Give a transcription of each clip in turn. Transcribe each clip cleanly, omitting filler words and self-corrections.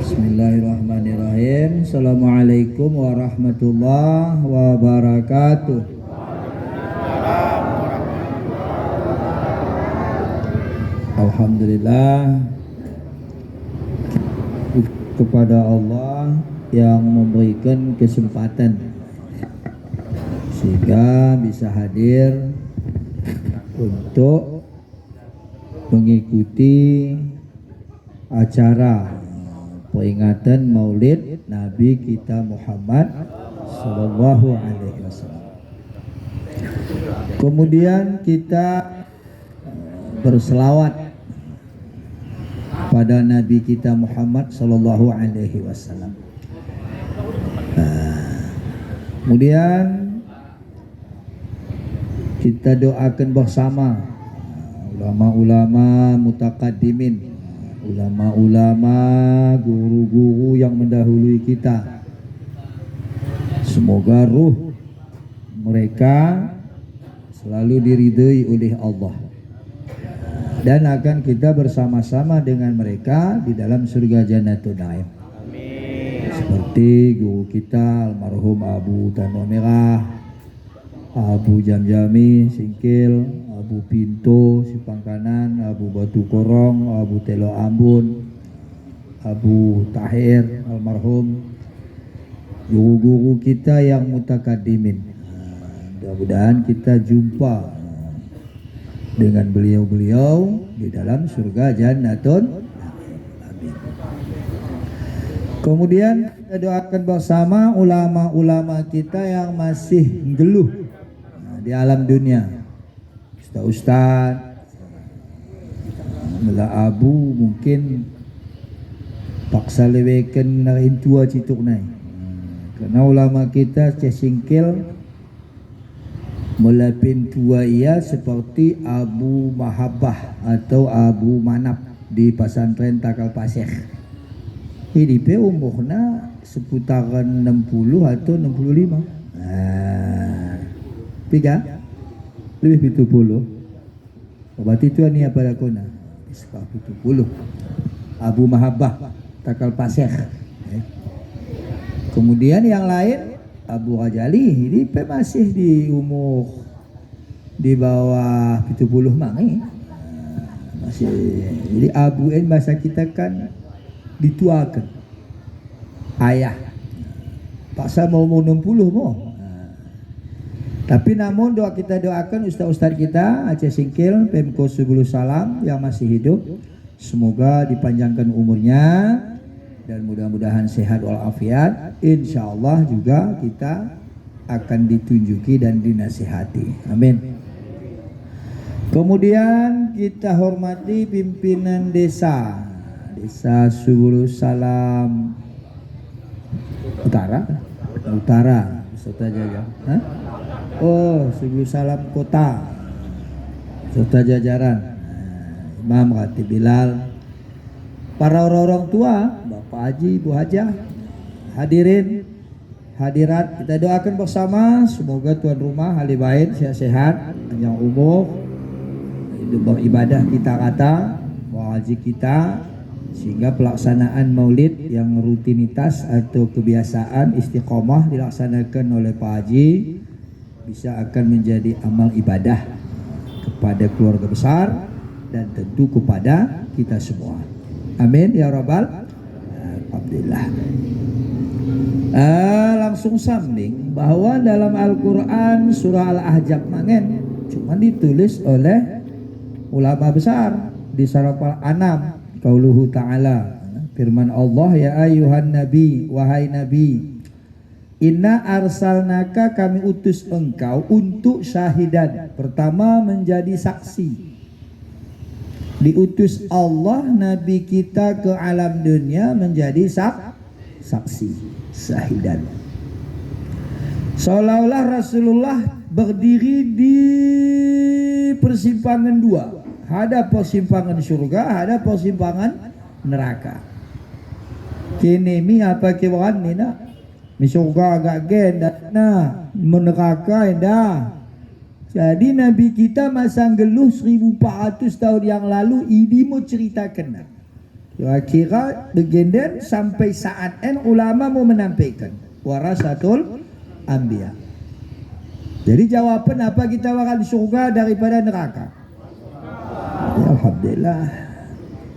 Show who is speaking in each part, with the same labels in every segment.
Speaker 1: Bismillahirrahmanirrahim. Assalamualaikum warahmatullahi wabarakatuh. Alhamdulillah kepada Allah yang memberikan kesempatan sehingga bisa hadir untuk mengikuti acara peringatan Maulid Nabi kita Muhammad Sallallahu Alaihi Wasallam. Kemudian kita berselawat pada Nabi kita Muhammad Sallallahu Alaihi Wasallam. Kemudian kita doakan bersama ulama-ulama mutakaddimin, ulama-ulama, guru-guru yang mendahului kita. Semoga ruh mereka selalu diridhai oleh Allah dan akan kita bersama-sama dengan mereka di dalam surga Jannatul Naim. Seperti guru kita almarhum Abu Tanah Merah, Abu Jamjami Singkil, Abu Pinto Sipang Kanan, Abu Batu Korong, Abu Telo Ambon, Abu Tahir almarhum, guru-guru kita yang mutakaddimin. Mudah-mudahan kita jumpa dengan beliau-beliau di dalam surga Jannatul. Amin. Kemudian kita doakan bersama ulama-ulama kita yang masih geluh di alam dunia. Ustaz mula abu mungkin paksa lewekan narin tua cituk nai. Karena ulama kita singkil melapin tua ia seperti Abu Mahabbah atau Abu Manap di pesantren Takal Pasir. Hidup umurnya seputaran 60 atau 65. Tiga lebih 70. Berarti tuan ni apa lakona? Sekitar 70. Abu Mahabbah Takal Pasir. Kemudian yang lain Abu Ghazali ini masih di umur di bawah 70 mangi. Masih. Jadi Abu N bahasa kita kan dituakan. Ayah. Paksa mau 60 mau. Tapi namun doa kita doakan ustaz-ustaz kita Aceh Singkil, Pemko Subulu Salam yang masih hidup, semoga dipanjangkan umurnya dan mudah-mudahan sehat walafiat. Insyaallah juga kita akan ditunjuki dan dinasihati. Amin. Kemudian kita hormati pimpinan desa Subulu Salam Utara, Serta Jajar. Oh, Subulu Salam Kota, serta jajaran, Imam Khatib Bilal, para orang-orang tua, Bapak Haji, Bu Hajah, hadirin, hadirat, kita doakan bersama semoga tuan rumah ahli bait sehat-sehat, panjang umur, hidup beribadah kita kata, haji kita, sehingga pelaksanaan maulid yang rutinitas atau kebiasaan istiqomah dilaksanakan oleh Pak Haji bisa akan menjadi amal ibadah kepada keluarga besar dan tentu kepada kita semua. Amin ya rabbal alhamdulillah. Langsung sambing bahwa dalam Al-Quran surah Al-Ahzab mangen cuma ditulis oleh ulama besar di surah Al-An'am. Qauluhu ta'ala, firman Allah, ya ayuhan nabi, wahai nabi, Inna arsalnaka, kami utus engkau untuk syahidan. Pertama menjadi saksi. Diutus Allah Nabi kita ke alam dunia menjadi saksi, syahidan. Seolah-olah Rasulullah berdiri di persimpangan dua. Ada persimpangan surga, ada persimpangan neraka. Kini mi apa kewan ni nak? Mi surga agak gen dah, meneraka dah. Jadi Nabi kita masa geluh 1400 tahun yang lalu ini mau ceritakan. Kira-kira begenden sampai saat ini ulama mau menampilkan warasatul anbiya. Jadi jawaban apa kita bakal di surga daripada neraka? Ya, alhamdulillah.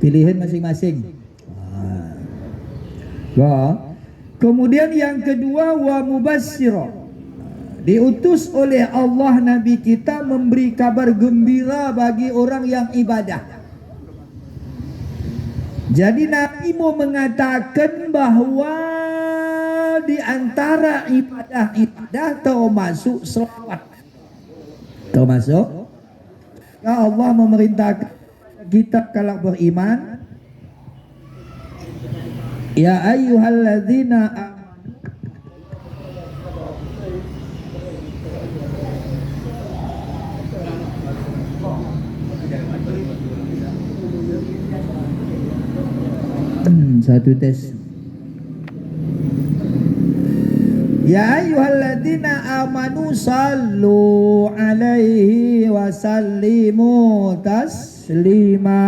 Speaker 1: Pilihan masing-masing. Kemudian yang kedua, wa mubasyira, diutus oleh Allah Nabi kita memberi kabar gembira bagi orang yang ibadah. Jadi Nabi mau mengatakan bahwa di antara ibadah-ibadah termasuk selawat. Termasuk Allah memerintahkan kita kalau beriman, ya ayyuhalladzina satu tes. Ya ayyuhalladzina amanu sallu alaihi wa sallimu taslima.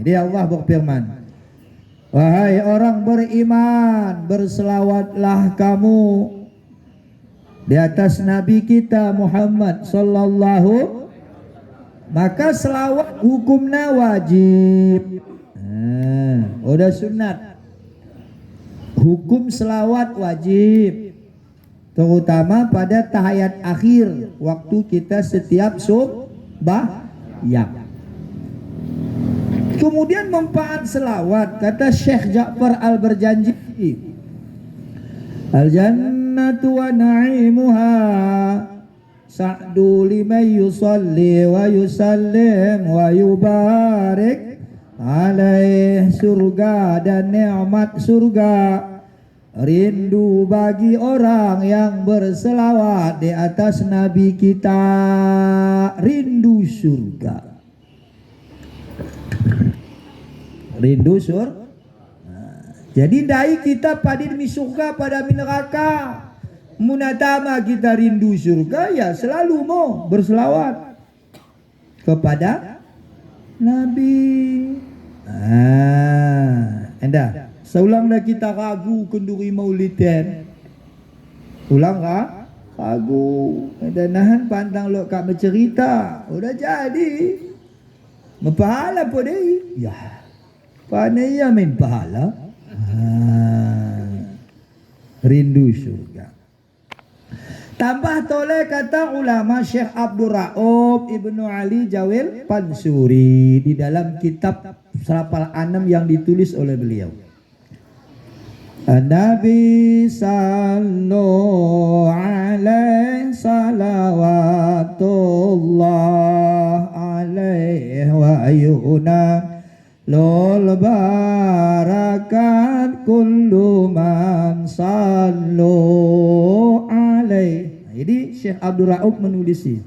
Speaker 1: Ini Allah berfirman, wahai orang beriman, berselawatlah kamu di atas Nabi kita Muhammad sallallahu. Maka selawat hukumnya wajib. Udah sunat. Hukum selawat wajib, terutama pada tahiyat akhir waktu kita setiap sembahyang. Kemudian manfaat selawat, kata Syekh Ja'far Al-Barjanji, al-jannatu wa na'imuha sa'du liman yusalli wa yusallim wa yubarik alaih. Surga dan nikmat surga rindu bagi orang yang berselawat di atas Nabi kita. Rindu surga, rindu surga. Jadi dai kita pada demi surga pada neraka. Munatama kita rindu surga, ya selalu mau berselawat kepada Nabi. Anda seulang dah kita ragu kenduri maulidan. Ulang ragu. Anda nahan pandang lo kak bercerita. Udah jadi. Mepahala po deh. Ya. Pane ya main pahala. Rindu surga. Tambah toleh kata ulama Syekh Abdul Rauf Ibnu Ali Jawil Pansuri di dalam kitab Serapal Anam yang ditulis oleh beliau. Nabi sallallahu alaihi salawatullah alaihi wa ayuna lol barakat kullu man sallu alaihi. Jadi Syekh Abdul Rauf menulis ini,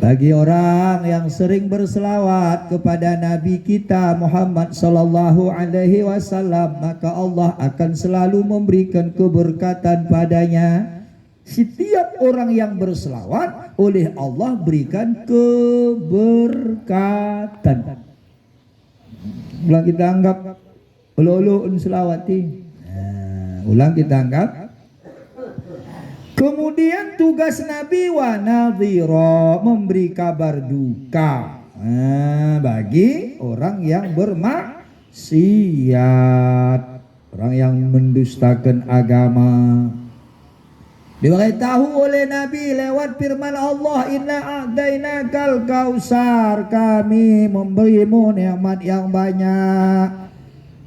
Speaker 1: bagi orang yang sering berselawat kepada Nabi kita Muhammad sallallahu alaihi wasallam, maka Allah akan selalu memberikan keberkatan padanya. Setiap orang yang berselawat oleh Allah berikan keberkatan. Ulang kita anggap ulu-ulu selawati. Ulang kita anggap. Kemudian tugas Nabi wa nadhira, memberi kabar duka bagi orang yang bermaksiat, orang yang mendustakan agama. Diberitahu oleh Nabi lewat firman Allah, inna a'dainakal kausar, kami memberimu nikmat yang banyak.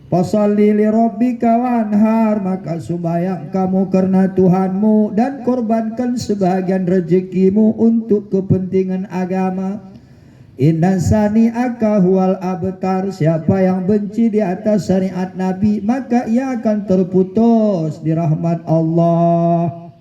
Speaker 1: Fasalli li rabbika wanhar, maka sembahyang kamu karena Tuhanmu dan korbankan sebahagian rezekimu untuk kepentingan agama. Inna sani'aka huwal abtar, siapa yang benci di atas syariat Nabi maka ia akan terputus di rahmat Allah.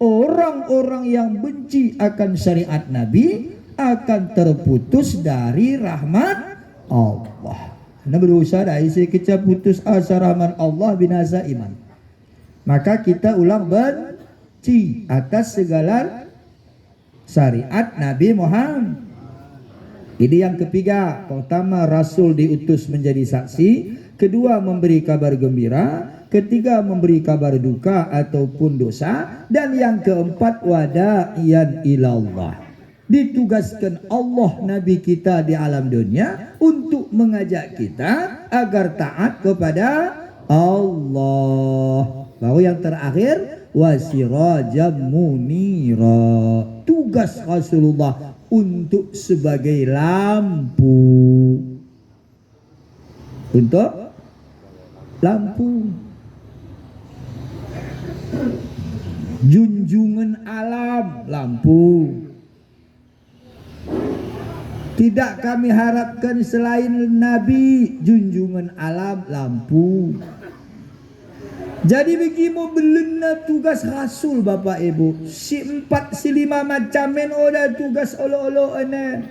Speaker 1: Orang-orang yang benci akan syariat Nabi akan terputus dari rahmat Allah. Nah berusaha dah isi kecap putus asa rahmat Allah binasa iman. Maka kita ulang benci atas segala syariat Nabi Muhammad. Ini yang ketiga. Pertama, Rasul diutus menjadi saksi. Kedua, memberi kabar gembira. Ketiga, memberi kabar duka ataupun dosa. Dan yang keempat, wada'iyan ilallah. Ditugaskan Allah Nabi kita di alam dunia untuk mengajak kita agar taat kepada Allah. Baru yang terakhir, wasirajam munira. Tugas Rasulullah untuk sebagai lampu. Untuk lampu. Junjungan alam, lampu. Tidak kami harapkan selain Nabi, junjungan alam, lampu. Jadi begitu belena tugas Rasul Bapak Ibu. Si 4 si 5 macam men oda tugas olo-olo ene.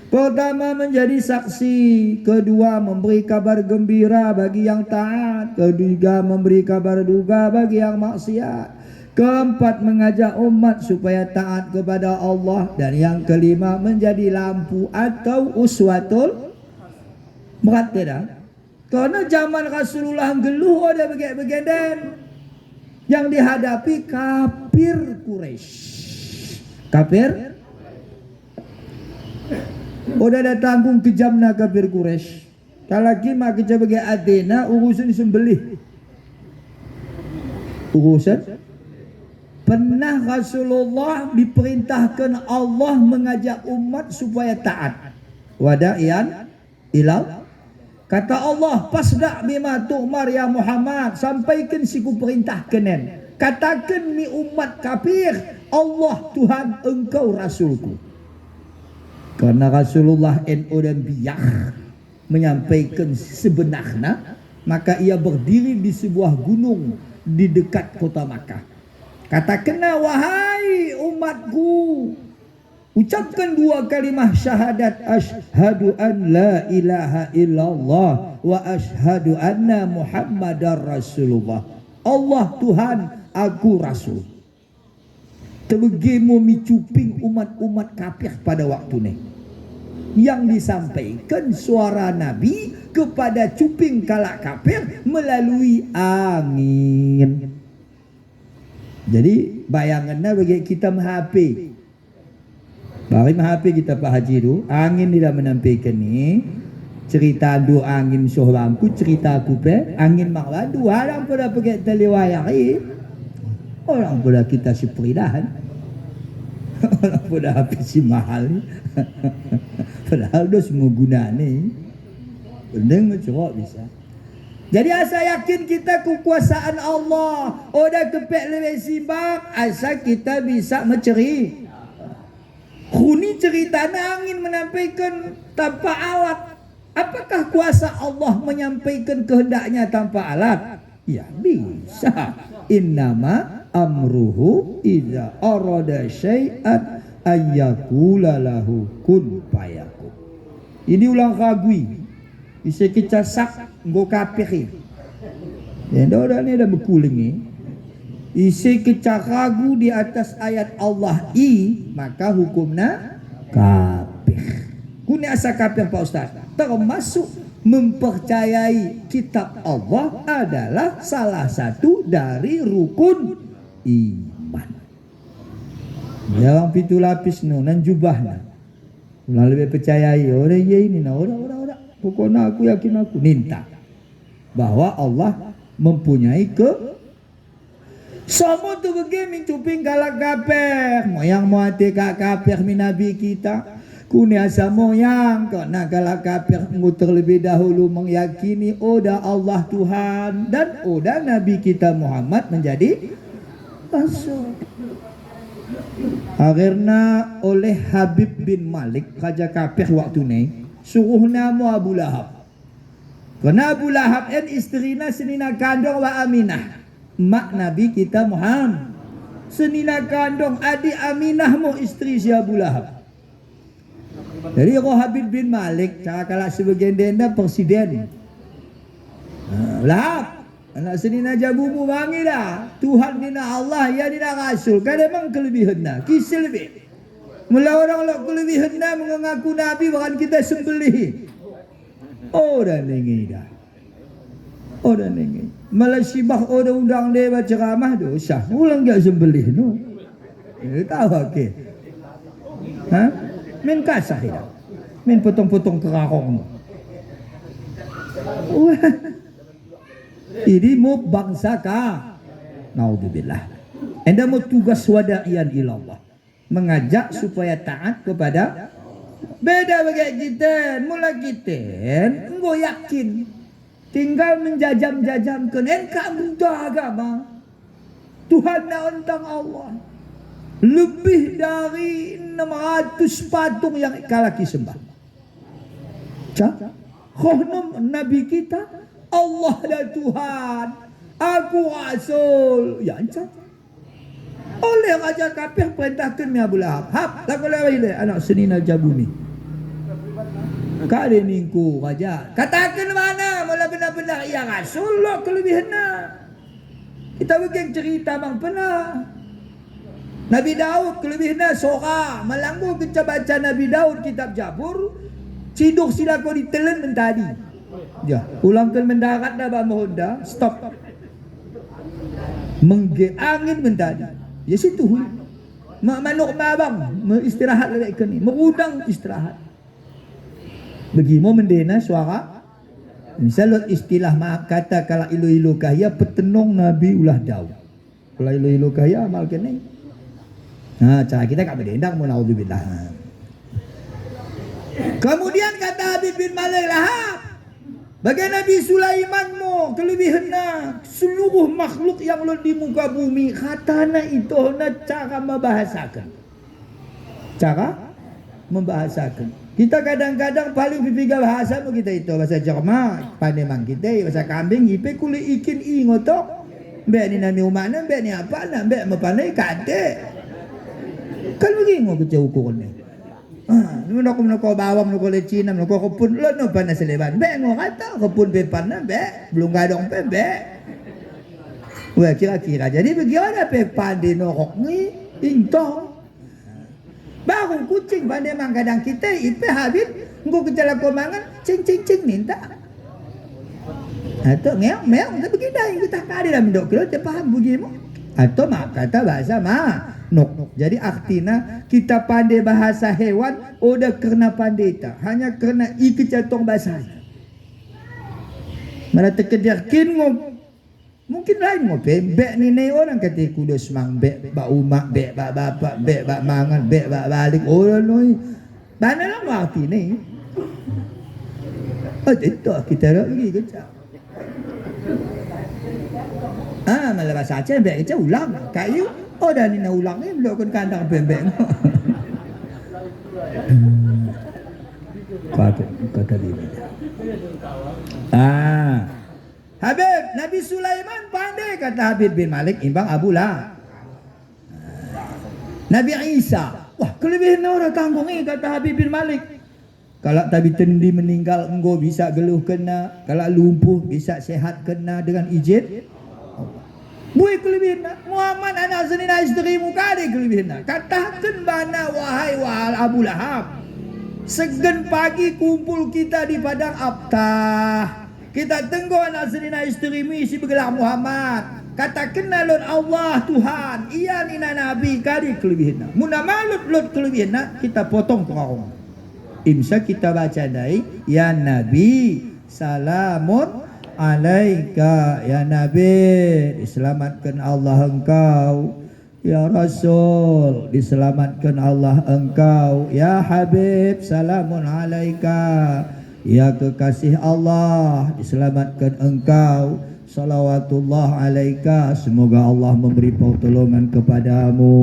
Speaker 1: Pertama menjadi saksi, kedua memberi kabar gembira bagi yang taat, ketiga memberi kabar duka bagi yang maksiat, keempat mengajak umat supaya taat kepada Allah, dan yang kelima menjadi lampu atau uswatul muqaddadah. Karena zaman Rasulullah geluh ada begeden yang dihadapi kafir Quraisy. Kafir udah ada tanggung kejamna kafir Quraisy. Kalagi mak kerja bagi adena urusan sembelih. Urusan pernah Rasulullah diperintahkan Allah mengajak umat supaya taat. Wada'iyan ilal. Kata Allah, pasda bima tu'mar ya Muhammad, sampaikan siku perintahkan. Katakan mi umat kafir, Allah Tuhan engkau Rasulku. Karena Rasulullah NU dan biak menyampaikan sebenarnya, maka ia berdiri di sebuah gunung di dekat kota Makkah. Katakanlah, wahai umatku, ucapkan 2 kalimah syahadat, asyhadu an la ilaha illallah wa asyhadu anna muhammadar rasulullah. Allah Tuhan, aku Rasul. Tebegimu micuping umat-umat kafir pada waktu ini. Yang disampaikan suara Nabi kepada cuping kalak kafir melalui angin. Jadi bayangannya bagi kita menghapis. Bari menghapis kita Pak Haji tu, angin tidak menampilkan ni. Cerita du angin suh lampu, cerita aku pe, angin makladu, orang pada pakai telewayari. Orang pada kita si peridahan. Orang pada habis si mahal ni. Padahal dah semua guna ni. Benda mencerok bisa. Jadi asa yakin kita kekuasaan Allah. Oda kepek lebih simbang, asa kita bisa menceri. Kuni ceritanya angin menampilkan tanpa alat. Apakah kuasa Allah menyampaikan kehendaknya tanpa alat? Ya bisa. Innama amruhu idza arada syai'an ayyakula lahu kun fayakun. Ini ulang ragui. Isi kita sak nggo kafir. Ya dah ni dah berkuling ni. Isi kita ragu di atas ayat Allah maka hukumnya kafir. Kuni asa kafir Pak Ustaz. Termasuk mempercayai kitab Allah adalah salah satu dari rukun iman. Yang pitu lapis no nan jubahna. Ulah lebih percayai orang ye ini na orang. Pokoknya aku yakin aku minta bahwa Allah mempunyai semua tu begini cuping galak kafir. Moyang muati kafir min nabi kita. Kuni asa moyang kok nakala kafir terlebih dahulu meyakini oda Allah Tuhan dan oda Nabi kita Muhammad menjadi rasul. Akhirnya oleh Habib bin Malik raja kafir waktu ni suruh nama Abu Lahab. Karena Abu Lahab istrinya senina kandung wa Aminah, mak Nabi kita Muhammad. Senina kandung adik Aminah mu istri si Abu Lahab. Jadi Habib bin Malik kalau sebagian denda presiden. Lahab anak senina jabumu wangi dah. Tuhan dina Allah ya dina Rasul. Kan memang kelebihan dah. Kisah lebih. Mula orang lok kelebihan dah mengaku Nabi bahkan kita sembelih. Orang nengi dah. Orang nengi. Malah sibah orang undang dia baca ceramah dosa. Ulang gak sembelih no. Tahu okey. Ha? Min kasah ya. Min potong-potong kerarong. Ini mau bangsa ka. Naudzubillah. Anda mau tugas wada'iyan ilallah. Mengajak supaya taat kepada beda bagai kita. Mula kita engkau yakin tinggal menjajam-jajamkan engkau mudah agama. Tuhan na untang Allah. Lebih dari 600 patung yang kalaki sembah. Khonom Nabi kita Allah dan Tuhan, aku Rasul. Ya encah. Oleh raja kafir perintahkan mi Abu Lahab. Hap, laku lewat anak senina jabumi. Kade ningku raja. Katakan mana mula benar-benar ia Rasul lo kelebihan. Kita bikin cerita bang pernah. Nabi Daud kelebihannya sora malanggu kita baca Nabi Daud kitab Jabur ciduk sila kau ditelan mentadi ya ulangkan mendarat dah mohon dah stop angin mentadi ya situ manuk mabang istirahat lagi ni merudang istirahat begitu mendena suara misal istilah kata kalau ilu-ilu kaya petenung Nabi ulah Daud kalau ilu-ilu kaya amal kene. Nah, cara kita tak berdendang naudzubillah. Kemudian kata Habib bin Malik Lahab, bagai Nabi Sulaiman mo kelebihannya seluruh makhluk yang ada di muka bumi katana itu na cara membahasakan. Cara membahasakan. Kita kadang-kadang paling pipiga bahasa kita itu bahasa Jerman, pandai kita bahasa kambing ipe kuli ikin ngotok. Mbak ni nami umana, mbak ni apa nak mbak mepandai kate. Kalau begini mau kecil ukuran ni. Nak bawang, nak lecina, nak kepun, lo nak panas seleban. Be ngok kata kepun pepan na be, belum gadong pe be. Wah kira-kira jadi bagaimana pepan di norok ni intong. Baru kucing pandai mangkadang kita ipe habis, ngok kecil komangan, cing minta. Atau meong, tapi begini kita kali dalam dok kilo, dia paham begini. Atau maaf kata bahasa nok. Jadi artinya kita pandai bahasa hewan udah karena pandai tak hanya karena ikut catong bahasa. Mana terkedirkin mungkin lain bek ni orang kata kuda semang bek bak umak bek bak bapak bek bak mangan bek bak balik orang noi. Mana lah arti ni? Oh itu kita nak pergi kecak. Malah bahasa Aceh bek kecak ulang kayu. Oh dah ni nak ulang ni belum kandang bembeng. Kata dia. Habib Nabi Sulaiman pandai kata Habib bin Malik imbang Abu Lahab. Nabi Isa, wah kelebihan orang tanggung ni kata Habib bin Malik. Kalau tabi tendi meninggal engkau bisa geluh kena, kalau lumpuh bisa sehat kena dengan izin. Buat kelebihan Muhammad anak senina isteri muka dia kelebihan. Katakan mana wahai Abu Lahab. Segen pagi kumpul kita di padang Abtah. Kita tengok anak senina isterimu isi bergelar Muhammad. Katakan alun Allah Tuhan. Ia nina Nabi kali kelebihan. Muna malut lot kelebihan kita potong kerong. Insya kita baca dari ya Nabi salamun alaika ya Nabi, diselamatkan Allah engkau. Ya Rasul, diselamatkan Allah engkau. Ya Habib, salamun alaika. Ya kekasih Allah, diselamatkan engkau. Salawatullah alaika. Semoga Allah memberi pertolongan kepadamu.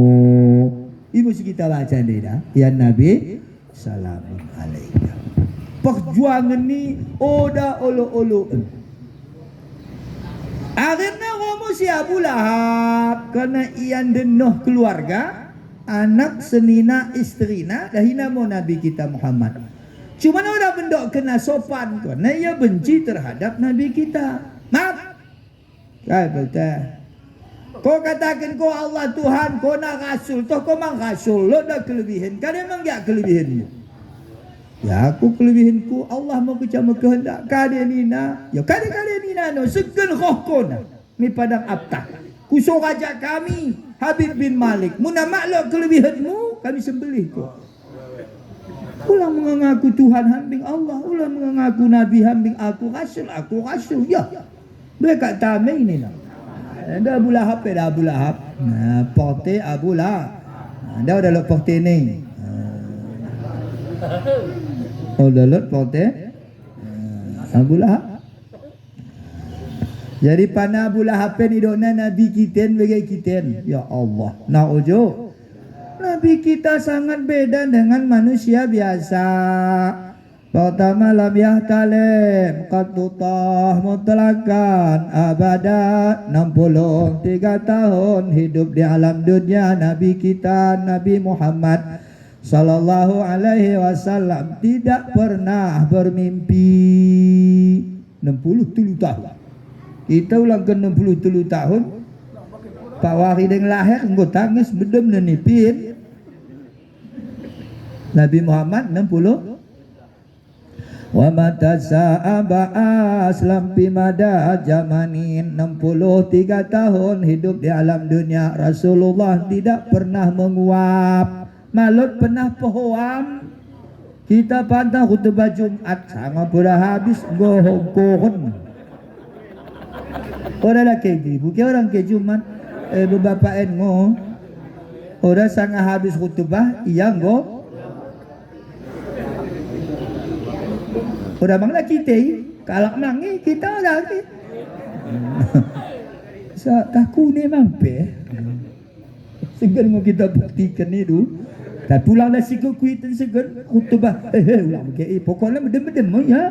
Speaker 1: Ibu kita baca ni dah. Ya Nabi, salamun alaika. Perjuangan ni oda olo-olo. Akhirnya kamu si Abu Lahab karena ian denuh keluarga, anak senina istrina dahina mau Nabi kita Muhammad. Cuma orang bendok kena sopan karena ia benci terhadap Nabi kita. Maaf. Betul. Kau katakan kau Allah Tuhan, kau nak rasul, toh kau mang rasul, lo dah kelebihan. Kan emang gak kelebihanmu? Ya aku kelebihinku Allah mau kecama kehendak kade nina. Ya kade nina no segen roh kona. Ni padang abtah. Kusur raja kami Habib bin Malik. Muna makluk kelebihanmu kami sembelih kau. Ulang mengaku Tuhan hambing Allah, ulang mengaku Nabi hambing aku rasul. Ya. Mereka tamai ni nak. Ada Abu Lahab dah Abu Lahab. Nah, porte Abu Lahab. Dah lo porte ni. Oh dalat porte Abu Lahab. Jadi pana Abu Lahab ni dona Nabi kiten bagai kiten. Ya Allah, naujo. Nabi kita sangat beda dengan manusia biasa. Pertama lam yahtalim qatutah mutlakan abada 63 tahun hidup di alam dunia. Nabi kita Nabi Muhammad Sallallahu alaihi wasallam tidak pernah bermimpi 63 tahun. Kita ulang ke 63 tahun. Pak Wahid yang lahir engkau tangis bedem nenipin. Nabi Muhammad 60. Wa mata sa'aba aslam pimada jamanin 63 tahun hidup di alam dunia. Rasulullah tidak pernah menguap. Malut pernah pehoam. Kita pantang khutbah Jumat sama pura habis gohong. Orang laki bukan orang ke Jumat beberapa engo. Orang sangat habis khutbah yang go. Orang mangla kita kalau mangi kita lagi. Sa taku ni mampe. Segan mau kita buktikan itu. Dah pulang dah sikut kuitan segan khutbah. Ulang ke pokoknya bedem ya.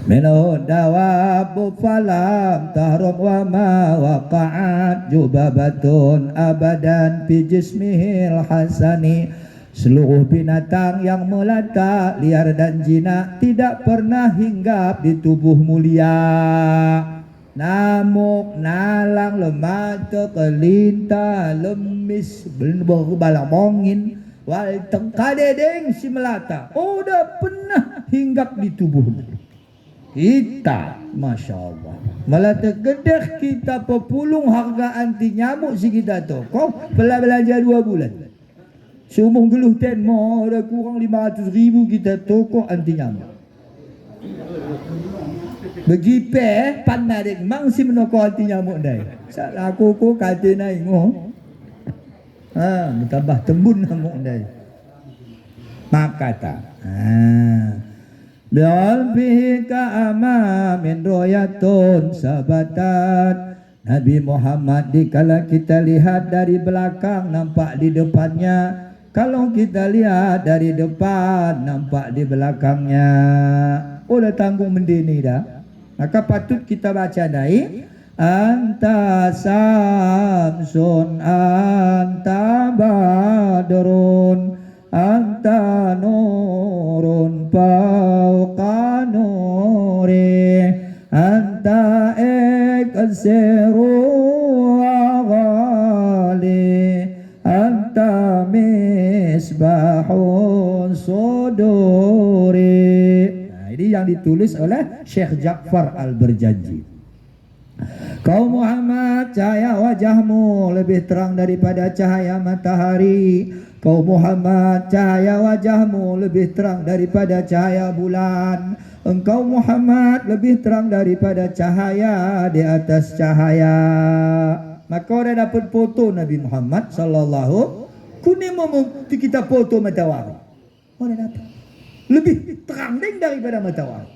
Speaker 1: Minhu dawabu falam tahrum wa ma waqa'at jubabatun abadan fi jismihil hasani. Seluruh binatang yang melata, liar dan jinak tidak pernah hinggap di tubuh mulia. Namuk, nalang, lemata, kelinta, lemis, balamongin, wal tengkadedeng si melata. Udah pernah hinggap di tubuh kita, Masya Allah. Melata gedeh kita pepulung harga anti nyamuk si kita tu. Kau belanja 2 bulan. Seumur geluh tenmo, ada kurang 500,000 kita toko anti nyamuk. Begipe panarik mang si menoko anti nyamuk dai. Salah aku kata naik ngo. Bertambah tembun nyamuk dai. Maka kata. Bial bihi ka'ama min royatun sabatan. Nabi Muhammad dikala kita lihat dari belakang nampak di depannya. Kalau kita lihat dari depan nampak di belakangnya. Udah tanggung mendini dah. Maka patut kita baca dari anta samsun anta badrun anta nurun fauqa nuri anta iksiru aghali anta misbahun suduri. Ini yang ditulis oleh Syekh Ja'far Al-Berjanji. Kau Muhammad, cahaya wajahmu lebih terang daripada cahaya matahari. Kau Muhammad, cahaya wajahmu lebih terang daripada cahaya bulan. Engkau Muhammad lebih terang daripada cahaya di atas cahaya. Maka orang dapat foto Nabi Muhammad sallallahu kuning memukti kita foto matahari. Orang dapat lebih terang daripada matahari.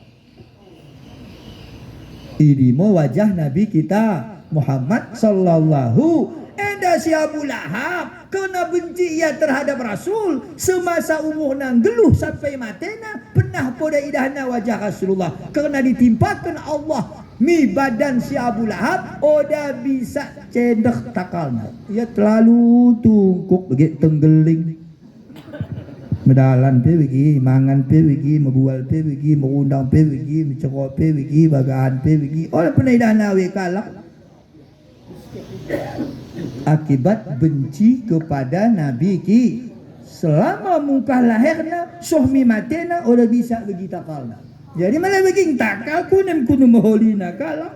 Speaker 1: Ini mau wajah Nabi kita Muhammad sallallahu. Enda si Abu Lahab kena benci ia terhadap Rasul semasa umur nang geluh sampai matena pernah pada idahna wajah Rasulullah kerana ditimpakan Allah mi badan si Abu Lahab oda bisa cendek takalna. Ia terlalu tungkuk begitu tenggeling medalan pe wigi mangan pe wigi mebual pe wigi mengundang pe wigi mencerok pe wigi bagaan pe wigi oleh pernah idahna we kalak akibat benci kepada Nabi ki selama muka lahirna suhmi matena udah bisa bagi takalna. Jadi malah bagi takal kunem kunu maholina kalah.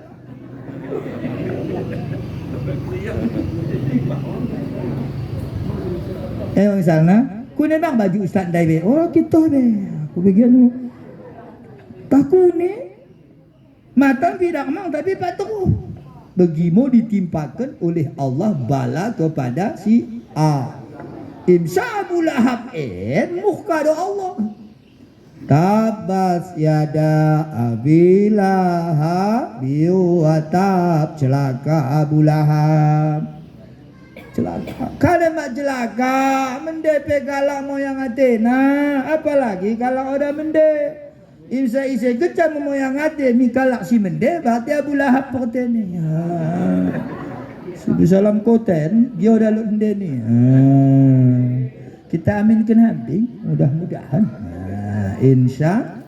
Speaker 1: Misalnya kunem bang baju ustaz dai oh kita be aku bagian takut ni mata tidak mang tapi patuh begimu ditimpakan oleh Allah bala kepada si A. Insya Abu Lahab muka do Allah. Tabas yada Abi Lahab biwatab celaka Abu Lahab. Celaka. Kalimat celaka mendepe galak moyang Athena apalagi kalau ada mende. Imsa ise kecam moyang ate mikalak si mende berarti Abu Lahab pertene. Subuh salam koten dia dah lu mende ni. Kita aminkan habis mudah-mudahan. Insya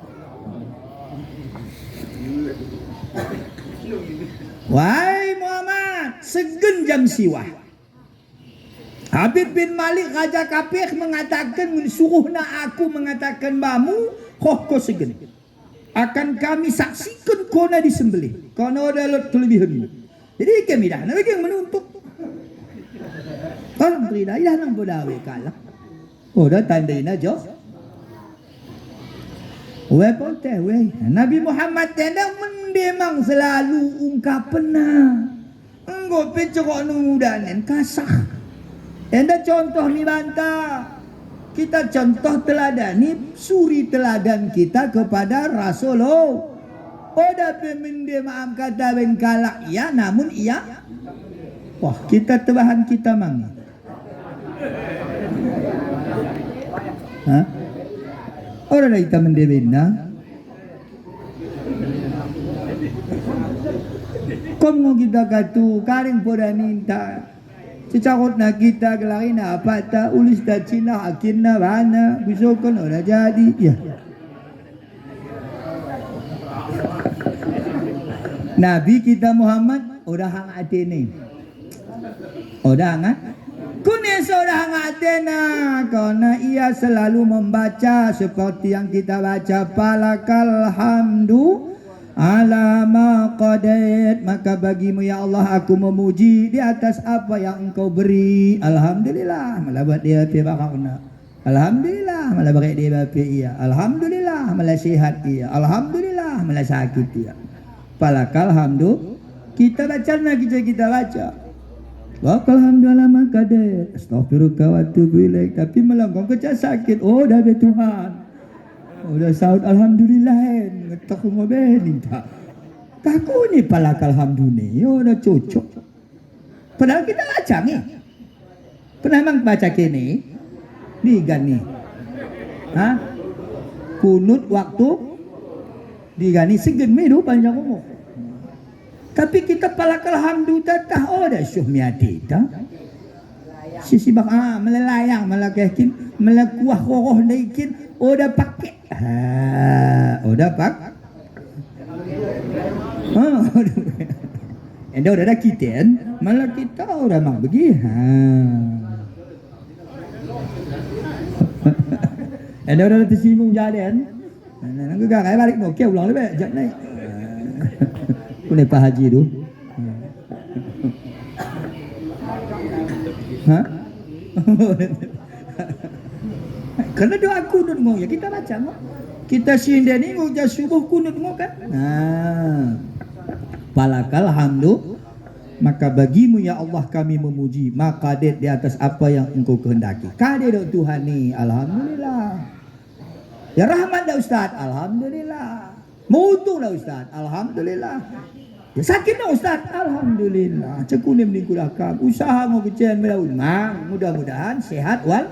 Speaker 1: Wahai Muhammad segen jam siwah. Habib bin Malik Raja Kafir mengatakan suruhna aku mengatakan bamu kok segen. Akan kami saksikan kona disembelih. Kona ada lot kelebihan. Jadi kami dah nak bagi menuntut. Orang tidak dah nang bodawe kalah. Oh dah tandain aja. Weh poteh weh. Nabi Muhammad tenda mendemang selalu ungkapna. Enggo pecerok nudanen kasah. Tenda contoh ni bantah. Kita contoh teladani suri teladan kita kepada Rasulullah. Oda peminde maaf kata bengkalak ya namun iya. Wah kita tebahan kita mang. Hah? Orang kita mendebena. Kau kita katu karing poda ninta. Cecakot na kita kelari na apa tak ulis dah Cina akhirnya mana busukkan udah jadi ya. Nabi kita Muhammad udah hang Athena. Udah hang Kunis udah hang Athena karena ia selalu membaca seperti yang kita baca palakal hamdu ala ma qadait maka bagimu ya Allah aku memuji di atas apa yang engkau beri. Alhamdulillah malah buat dia pi bakakna. Alhamdulillah malah bagi dia bapi ia. Alhamdulillah malah sihat ia. Alhamdulillah malah sakit ia. Palakal hamdu kita baca kita baca. Wa alhamdulillah ma qadait. Astaghfiruka wa atubu ilaik tapi malah kau kecak sakit. Oh dah be Tuhan. Udah saud alhamdulillah ngetok mobil minta. Kaku ni palakal hamduni. Udah cocok. Padahal kita baca ni. Pernah emang baca kini? Ni gani. Ha? Kunut waktu digani segen medu panjang umur. Tapi kita palakal hamdu tatah dah syuh miati ta. Sisi bak melelayang melakekin melakuah roh naikin udah pakai. Udah pak. Enda udah ada kita malah kita udah mang begi. Enda udah tersinggung jalan. Nang gak kayak balik mau ulang lebih jak naik. Ku ni Pak Haji tu. Hah? Karena doa aku ngomong ya kita baca ngomong. Kita sinda ni ujar suruh kunut kan. Falakal hamdu, maka bagimu ya Allah kami memuji, maka di atas apa yang engkau kehendaki. Kade dok Tuhan ni, alhamdulillah. Ya rahmat dah Ustaz, alhamdulillah. Mutu dah Ustaz, alhamdulillah. Ya sakit dah Ustaz, alhamdulillah. Cekunim ni kulakam. Usaha mau kecil memang mudah-mudahan sehat wal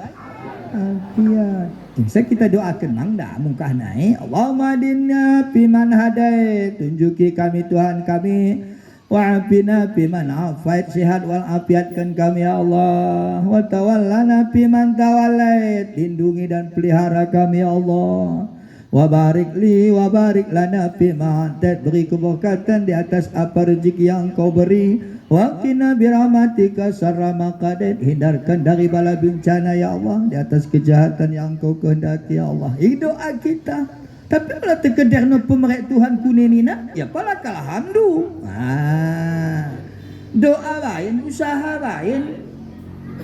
Speaker 1: afiat. Bisa kita doakan mang dah mungkah naik. Allahumma dinna fiman hadait, tunjuki kami Tuhan kami, wa'afina fiman afait, sehat wal afiatkan kami ya Allah, wa tawallana fiman tawallait, lindungi dan pelihara kami ya Allah, wa barik li wa barik lana fima atait, beri keberkatan di atas apa rezeki yang kau beri, wa qina birahmatika syarra ma qadait, hindarkan dari bala bencana ya Allah, di atas kejahatan yang kau kehendaki ya Allah. Ini doa kita. Tapi kalau terkedar no pemerek Tuhan kunenina, ya palakal hamdu. Doa lain, usaha lain.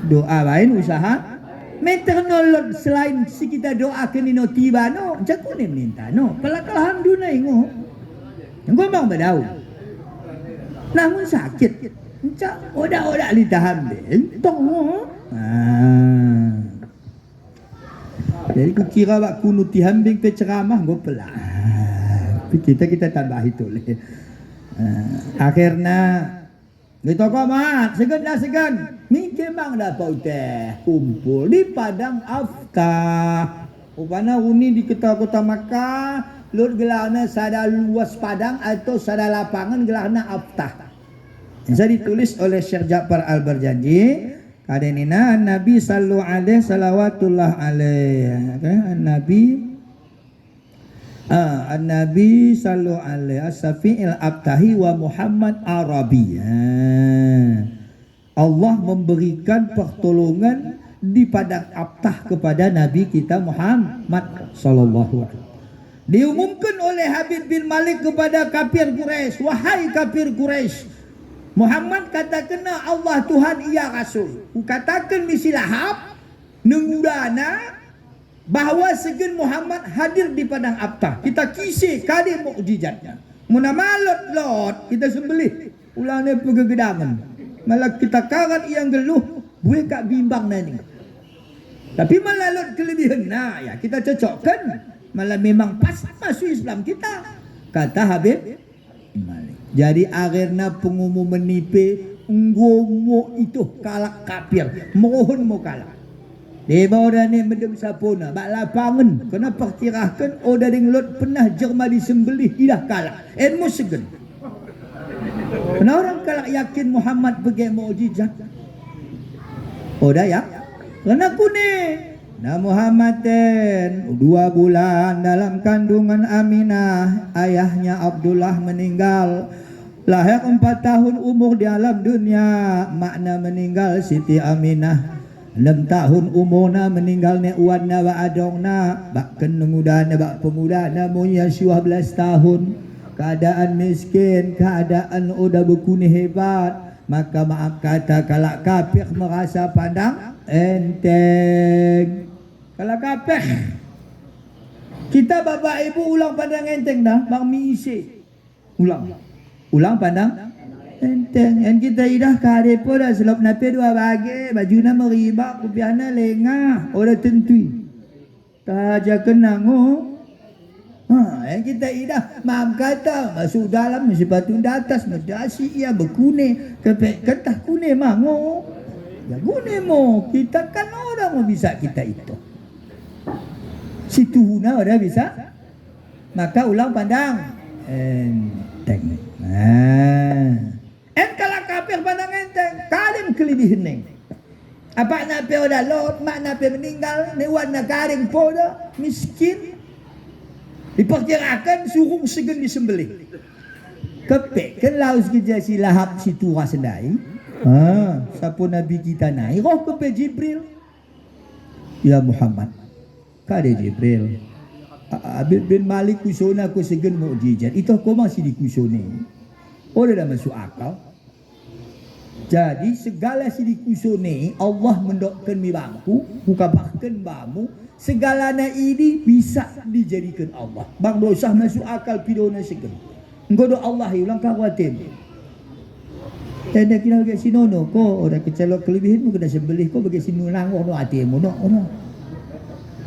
Speaker 1: Doa lain, usaha. Meternolot selain si kita doakan ino tiba no, jakune minta no. Palakal hamdu na ingo. Yang gua bang badau. Namun sakit. Encak odak-odak litahan deh. Entong. Jadi ku kira bak kuno tihambing pe ceramah go pelah. Kita tambah itu le. Akhirnya gitu kok mak, segan. Mikir bang dapat teh kumpul di Padang Aftah. Upana uni di kota Makkah, lur gelana sada luas padang atau sada lapangan gelana Aftah. Bisa ditulis oleh Syekh Ja'far Al-Barjanji. Kadenina Nabi sallu alaihi salawatullah alaihi. An-Nabi sallu alaihi as-Safi'il Abtahi wa Muhammad Arabi. Allah memberikan pertolongan di Padang Aftah kepada Nabi kita Muhammad sallallahu alaihi wasallam. Diumumkan oleh Habib bin Malik kepada kafir Quraisy, wahai kafir Quraisy, Muhammad katakan Allah Tuhan ia Rasul. Katakan misi Lahab nengudana bahawa segen Muhammad hadir di Padang Aftah. Kita kisih kali mukjizatnya. Muna malot lot kita sembelih ulane pegegedangan. Malah kita karat yang geluh buih kak bimbang nani. Tapi malah lot kelebihan. Nah ya kita cocokkan. Malah memang pas masuk Islam kita. Kata Habib Malik. Jadi akhirnya pengumuman nipe ngomo itu kalak kafir, mohon mau kalah. Di bawah ni mendem sapona, bak lapangan. Kena perkirakan dari lot pernah jerma disembelih tidak kalah. Ilmu segen. Kena orang kalak yakin Muhammad pergi mukjizat. Ya. Kena kuning. Nah Muhammad 2 bulan dalam kandungan Aminah, ayahnya Abdullah meninggal. Lahir 4 tahun umur di alam dunia, makna meninggal Siti Aminah. 6 tahun umurna meninggal ne uanna wa adongna, bak kenengudana bak pemudana munya 12 tahun. Keadaan miskin, keadaan udah berkunih hebat, maka maaf kata kalak kafir merasa pandang enteng. Kalau kafir kita bapak ibu ulang pandang enteng dah, bang misi ulang pandang enteng. En kita idah kade po dah selop nape 2 bagi baju na meribak kupiana lengah ora tentui taja kenango. En kita idah maaf kata masuk dalam sepatu atas medasi ia berkune kepek ketah kune mango ya kune mo kita kan orang mau bisa kita itu situ huna udah bisa, maka ulang pandang enteng. Kalau kafir pandang enteng, kalian kelebihan neng. Apa nape udah lot, mak nape meninggal, newan na karing poda miskin. Diperkirakan suruh segen disembelih. Kepek kan laus kejasi Lahab situ rasendai. Siapa Nabi kita naik, roh kepe Jibril. Ya Muhammad. Kade Jibril. Habib bin Malik kusona ku segen mukjizat. Itu kau masih dikusone. Dah masuk akal. Jadi segala sidik usune Allah mendokkan mi bangku, buka bahkan bamu, segala na ini bisa dijadikan Allah. Bang dosa masuk akal pidona segala. Engkau do Allah ulang kawatin. Tanda kira bagi sinono ko orang kecelok kelebihan mu kena sembelih ko bagi sinunang ono atimu no ono.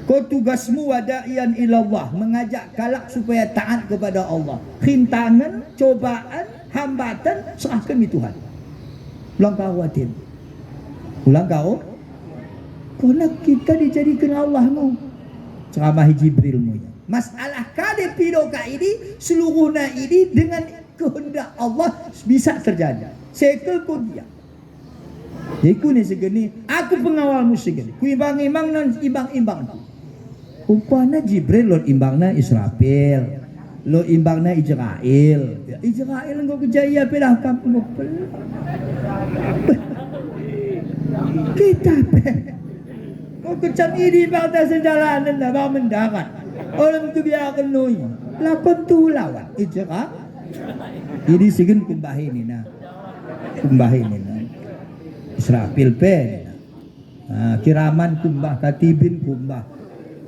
Speaker 1: Ko tugasmu wada'ian ilallah, mengajak kalak supaya taat kepada Allah. Rintangan, cobaan, hambatan serahkan di Tuhan. Ulang kawatin. Ulang kau. Karena kita dijadikan Allah mu. Ceramah Jibril mu. Masalah kade pidoka ini seluruhnya ini dengan kehendak Allah bisa terjadi. Sekel pun dia. Jadi ku ni segini, aku pengawalmu segini. Ku imbang-imbang dan imbang-imbang. Rupanya Jibril lo imbangna Israfil, lo imbangna Israel. Israel engkau kejaya pedah kampung kita kau kecam ini bangsa sejalanan dah bang mendarat. Orang tu biar kenui. Lakon tu lawan Israel. Ini segin kumbahin ni na. Kumbahin ni na. Israfil pen. Kiraman kumbah, katibin kumbah.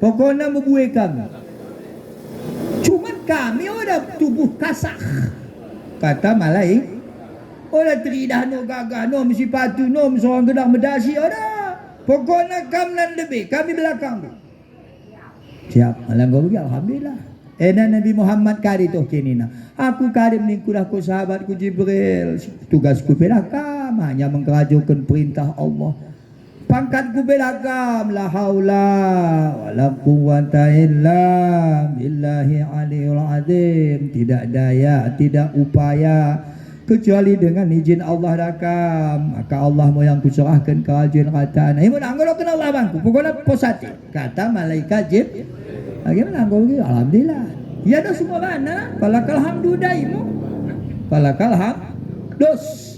Speaker 1: Pokoknya membuai kami. Cuman kami ada tubuh kasar. Kata Malai. Ada teridah no gagah no mesti patu no seorang gedang medasi ada. Pokoknya kami nan lebih. Kami belakang tu. Siap. Malam kau pergi alhamdulillah. Dan Nabi Muhammad kari tu kini na. Aku kari meningkulah ku sahabatku Jibril. Tugasku belakang hanya mengerajukan perintah Allah. Pangkatku belakang la haula wala quwwata illa billahi aliyul azim. Tidak daya, tidak upaya kecuali dengan izin Allah rakam. Maka Allah mau yang kuserahkan kerajaan kata ana. Ibu nak ngolok kenal Allah bangku. Pokoknya posati. Kata malaikat Jibril. Bagaimana engkau gitu? Alhamdulillah. Ya dah semua mana? Falakal hamdu daimu. Falakal hamdos.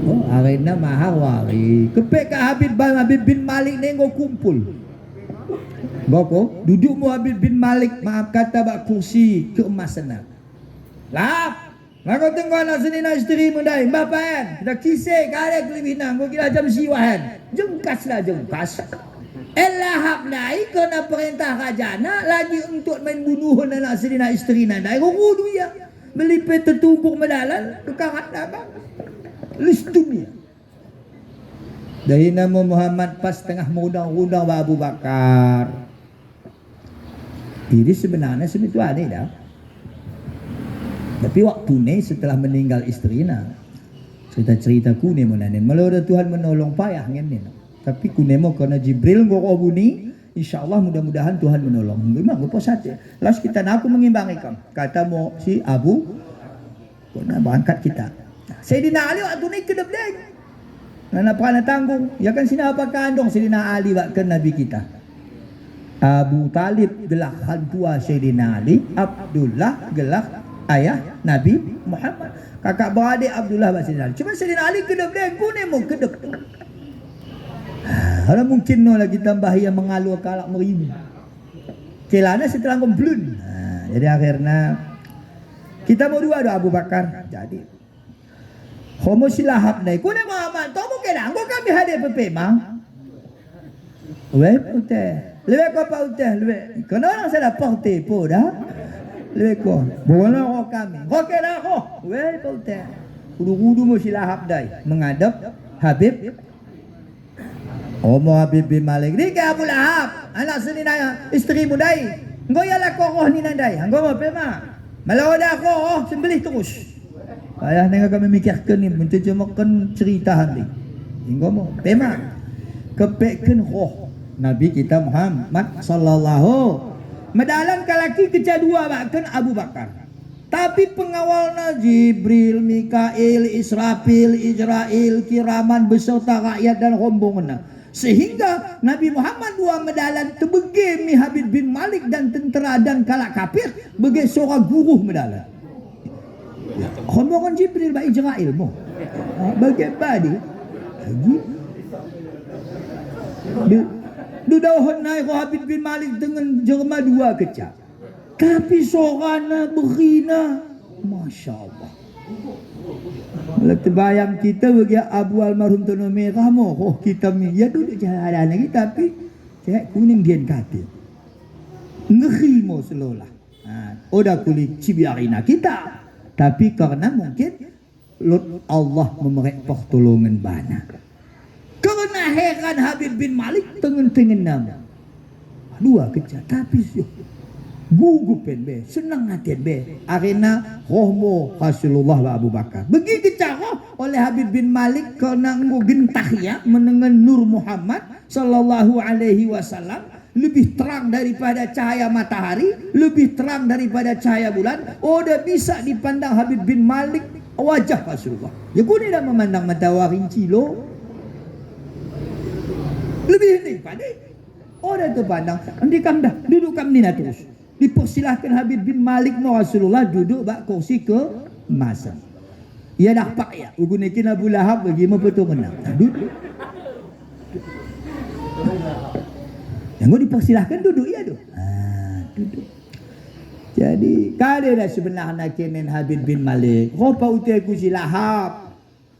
Speaker 1: Oh, arena mahawari. Kepek ka Habib bin Malik nengok kumpul. Boko, duduk mu Habib bin Malik, maaf kata bak kursi keemasan. Lah, kau tengok anak sini nak isteri mendai, bapak kita kisah kare kelebihan, kau kira jam siwahan. Jengkaslah jengkas. Elahap naik kena perintah khazanah lagi untuk main bunuh anak sini nak isteri nandai. Kau kudu ya. Melipet tertumpuk medalan, kekangat apa? List dunia. Dari nama Muhammad pas tengah mengundang-undang Abu Bakar. Ini sebenarnya sebetulnya ni dah. Tapi waktu ni setelah meninggal istrinya, cerita-cerita ku ni menanin. Malah ada Tuhan menolong payah ni. Tapi ku nemo kerana Jibril ngoro buni, insya-Allah mudah-mudahan Tuhan menolong. Memang apa saja. Las kita nak aku mengimbangi kamu. Kata mo si Abu, kena berangkat kita. Sayyidina Ali waktu ni kedap dek. Nana pernah tanggung. Ya kan sini apa kandung Sayyidina Ali waktu Nabi kita. Abu Talib gelah hantua Sayyidina Ali. Abdullah gelah ayah Nabi Muhammad. Kakak beradik Abdullah bahasa Sayyidina Ali. Cuma Sayyidina Ali kedap dek. Kune mau kedap. Kalau mungkin no lagi tambah yang mengalur kalak meribu. Kelana setelah komplun. Jadi akhirnya kita mau dua Abu Bakar. Jadi homo silahap naik. Kau nak Muhammad, tahu mungkin anggo kami hadir pepemang. Weh putih, lebih kau apa putih lebih. Kena orang saya dapat tepo dah. Lebih kau, boleh kau kami. Kau kena kau. Weh putih. Kudu-kudu mu silahap dai menghadap Habib. Homo Habib bin Malik. Ni ke Abu Lahab, anak seni naya isteri mudai. Engkau ialah koroh ni nandai. Engkau apa pemang? Malah ada koroh sembelih terus. Ayah nengah kami mikirkan ni menterjemahkan cerita nanti. Hingga mau memang kepekkan roh Nabi kita Muhammad sallallahu medalam kalaki kecadua bahkan Abu Bakar. Tapi pengawalnya Jibril, Mikail, Israfil, Israel, kiraman beserta rakyat dan rombongan. Sehingga Nabi Muhammad dua medalan terbege mi Habib bin Malik dan tentera dan kalak kafir bagi seorang guru medalan. Rombongan Jibril bagi Israel mu. Bagaimana dia? Dia dah naik Habib bin Malik dengan jerma dua kecap. Tapi seorang berina, Masya Allah. Kalau terbayang kita bagi Abu Almarhum Tono Merah mo, oh kita ya duduk jalan lagi tapi cek kuning dia kata. Ngeri mo selolah. Oda kulit cibiarina kita. Tapi karena mungkin Lut Allah memerek pertolongan bana. Karena heran Habib bin Malik tengen-tengen nama. Dua kecak tapi gugupen be, senang hati be. Arena rohmo Rasulullah wa Abu Bakar. Begitu cara oleh Habib bin Malik karena gentah ya menengan Nur Muhammad sallallahu alaihi wasallam lebih terang daripada cahaya matahari, lebih terang daripada cahaya bulan. Udah bisa dipandang Habib bin Malik wajah Rasulullah. Ya kau ni dah memandang matahari cilo. Lebih daripada orang terpandang. Nanti kam dah duduk kam ni nak terus. Dipersilahkan Habib bin Malik mau Rasulullah duduk bak kursi ke masa. Ia dah pak ya. Ugunekin Abu Lahab bagi betul menang. Duduk. Yang mau dipersilahkan duduk ya tu. Duduk. Jadi kali dah sebenarnya kenen Habib bin Malik. Rupa utai ku si Lahab.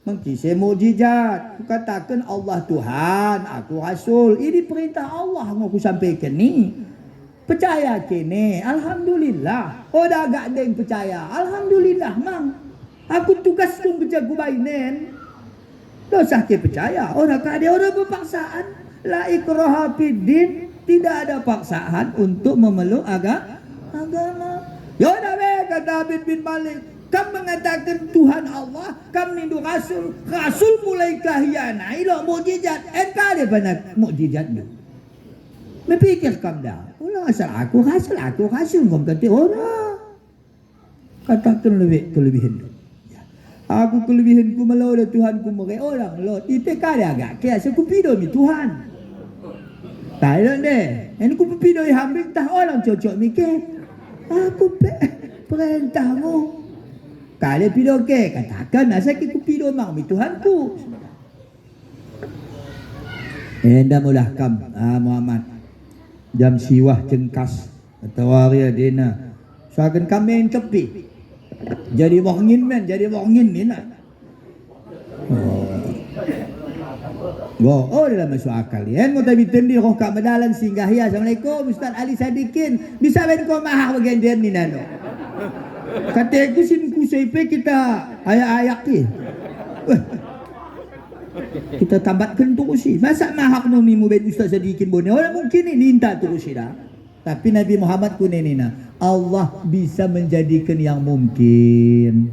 Speaker 1: Mengkisah mukjizat. Ku katakan Allah Tuhan, aku Rasul. Ini perintah Allah yang aku sampaikan ni. Percaya kini, alhamdulillah. Oh dah agak ada yang percaya, alhamdulillah mang. Aku tugas pun kerja ku bainen. Dosa ke percaya. Orang tak ada orang berpaksaan. La ikraha fiddin, tidak ada paksaan untuk memeluk agama. Ya dah kata Habib bin Malik. Kamu mengatakan Tuhan Allah, kamu nindu Rasul. Rasul mulai kahianai lo mukjizat. Entah dia banyak mukjizat tu. Berpikir kamu dah. Asal aku Rasul kau kata orang. Katakan kelebihan tu. Ya. Aku kelebihan ku malah oleh Tuhan ku mereka orang lo. Itu kada agak kias aku pido mi Tuhan. Tak ada deh. Ini ku pido hampir tak orang cocok mikir. Aku perintahmu. Kalau pido ke katakan asal ku pido mak mi Tuhan ku. Enda mulah kam Muhammad. Jam siwah cengkas atau hari dina. So akan kami yang tepi. Jadi wangin ni nak. Oh, dalam masuk akal. Yang mau tapi tendi roh kat medalan singgah ya. Assalamualaikum Ustaz Ali Sadikin. Bisa ben kau mahal bagian ni nano. Kata aku sinku sepe kita ayak-ayak ni. Kita tambatkan terusi. Masa mahak no mimu ben Ustaz Sadikin bone. Orang mungkin ni minta terusi dah. Tapi Nabi Muhammad ku nenina. Allah bisa menjadikan yang mungkin.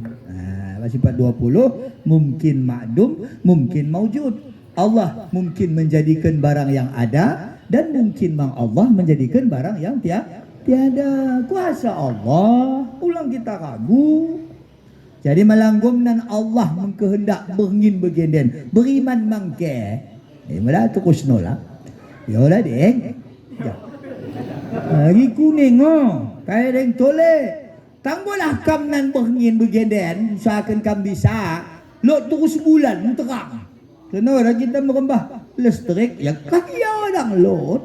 Speaker 1: Sifat 20 mungkin makdum, mungkin maujud. Allah mungkin menjadikan barang yang ada dan mungkin mang Allah menjadikan barang yang tiada. Kuasa Allah. Ulang kita ragu. Jadi malanggumnan Allah mengkehendak bengin begenden. Beriman mangke. Malah terus nolak. Ya lah deng. Ya. Lagi kuning kayak deng tole. Tanggulah kam nan bengin begenden. Usahakan kam bisa. Lot terus bulan terang. Kerana orang kita merembah listrik. Ya kaki orang lot.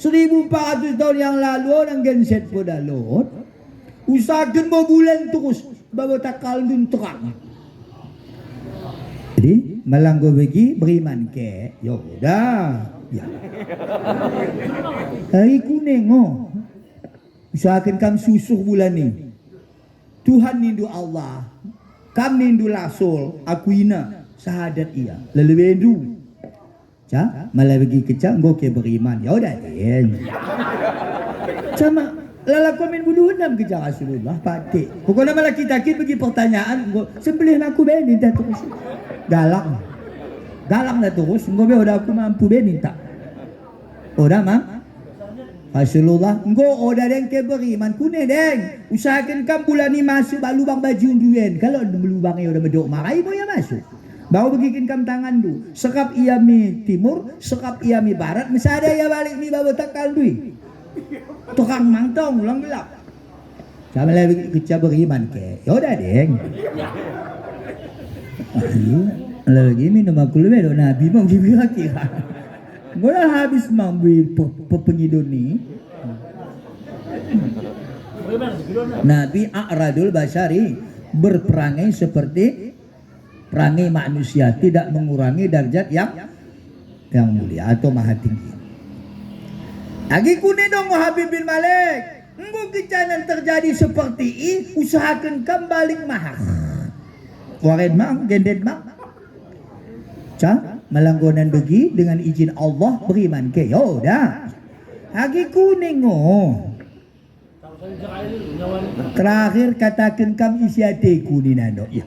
Speaker 1: 1400 tahun yang lalu orang genset pun dah lot. Usahakan berbulan terus. Bawa takal dun terang. Jadi malang go bagi beriman ke. Ya udah. Ya. Hari kuning usahakan kam susuh bulan ni. Tuhan nindu Allah. Kam nindu Rasul. Aku ina sahadat ia. Lalu bendu. Malah bagi kecak go ke beriman. Ya udah den. Sama lala komen bunuh enam kejar Rasulullah patik. Pokoknya malah kita bagi pertanyaan. Sembelih aku benin dah terus. Galak dah terus. Engkau udah aku mampu benin tak. Udah mam. Rasulullah. Engkau udah deng ke beriman. Kune deng. Usahakan kam bulan ni masuk bak lubang baju duen. Kalau lubangnya udah bedok marai mau ya masuk. Baru bagikan kam tangan tu. Sekap ia mi timur. Sekap ia mi barat. Masa ada ia balik mi bawa takal dui. Tukang mantong ulang gelap. Sama lagi kerja beriman ke. Yaudah deng. Lagi minum aku lebih Nabi mau kira-kira. Mula habis mambil pengidun ni. Nabi A'radul Basyari berperangai seperti perangai manusia, tidak mengurangi derajat yang mulia atau maha tinggi. Lagi kuning dong Habib bin Malik. Engkau kecanan terjadi seperti ini, usahakan kembali mahal. Waret mang, gendet mang. Melanggonan begi dengan izin Allah beriman ke. Yo dah. Lagi kuning terakhir katakan kam isi hatiku ni nano. Ya.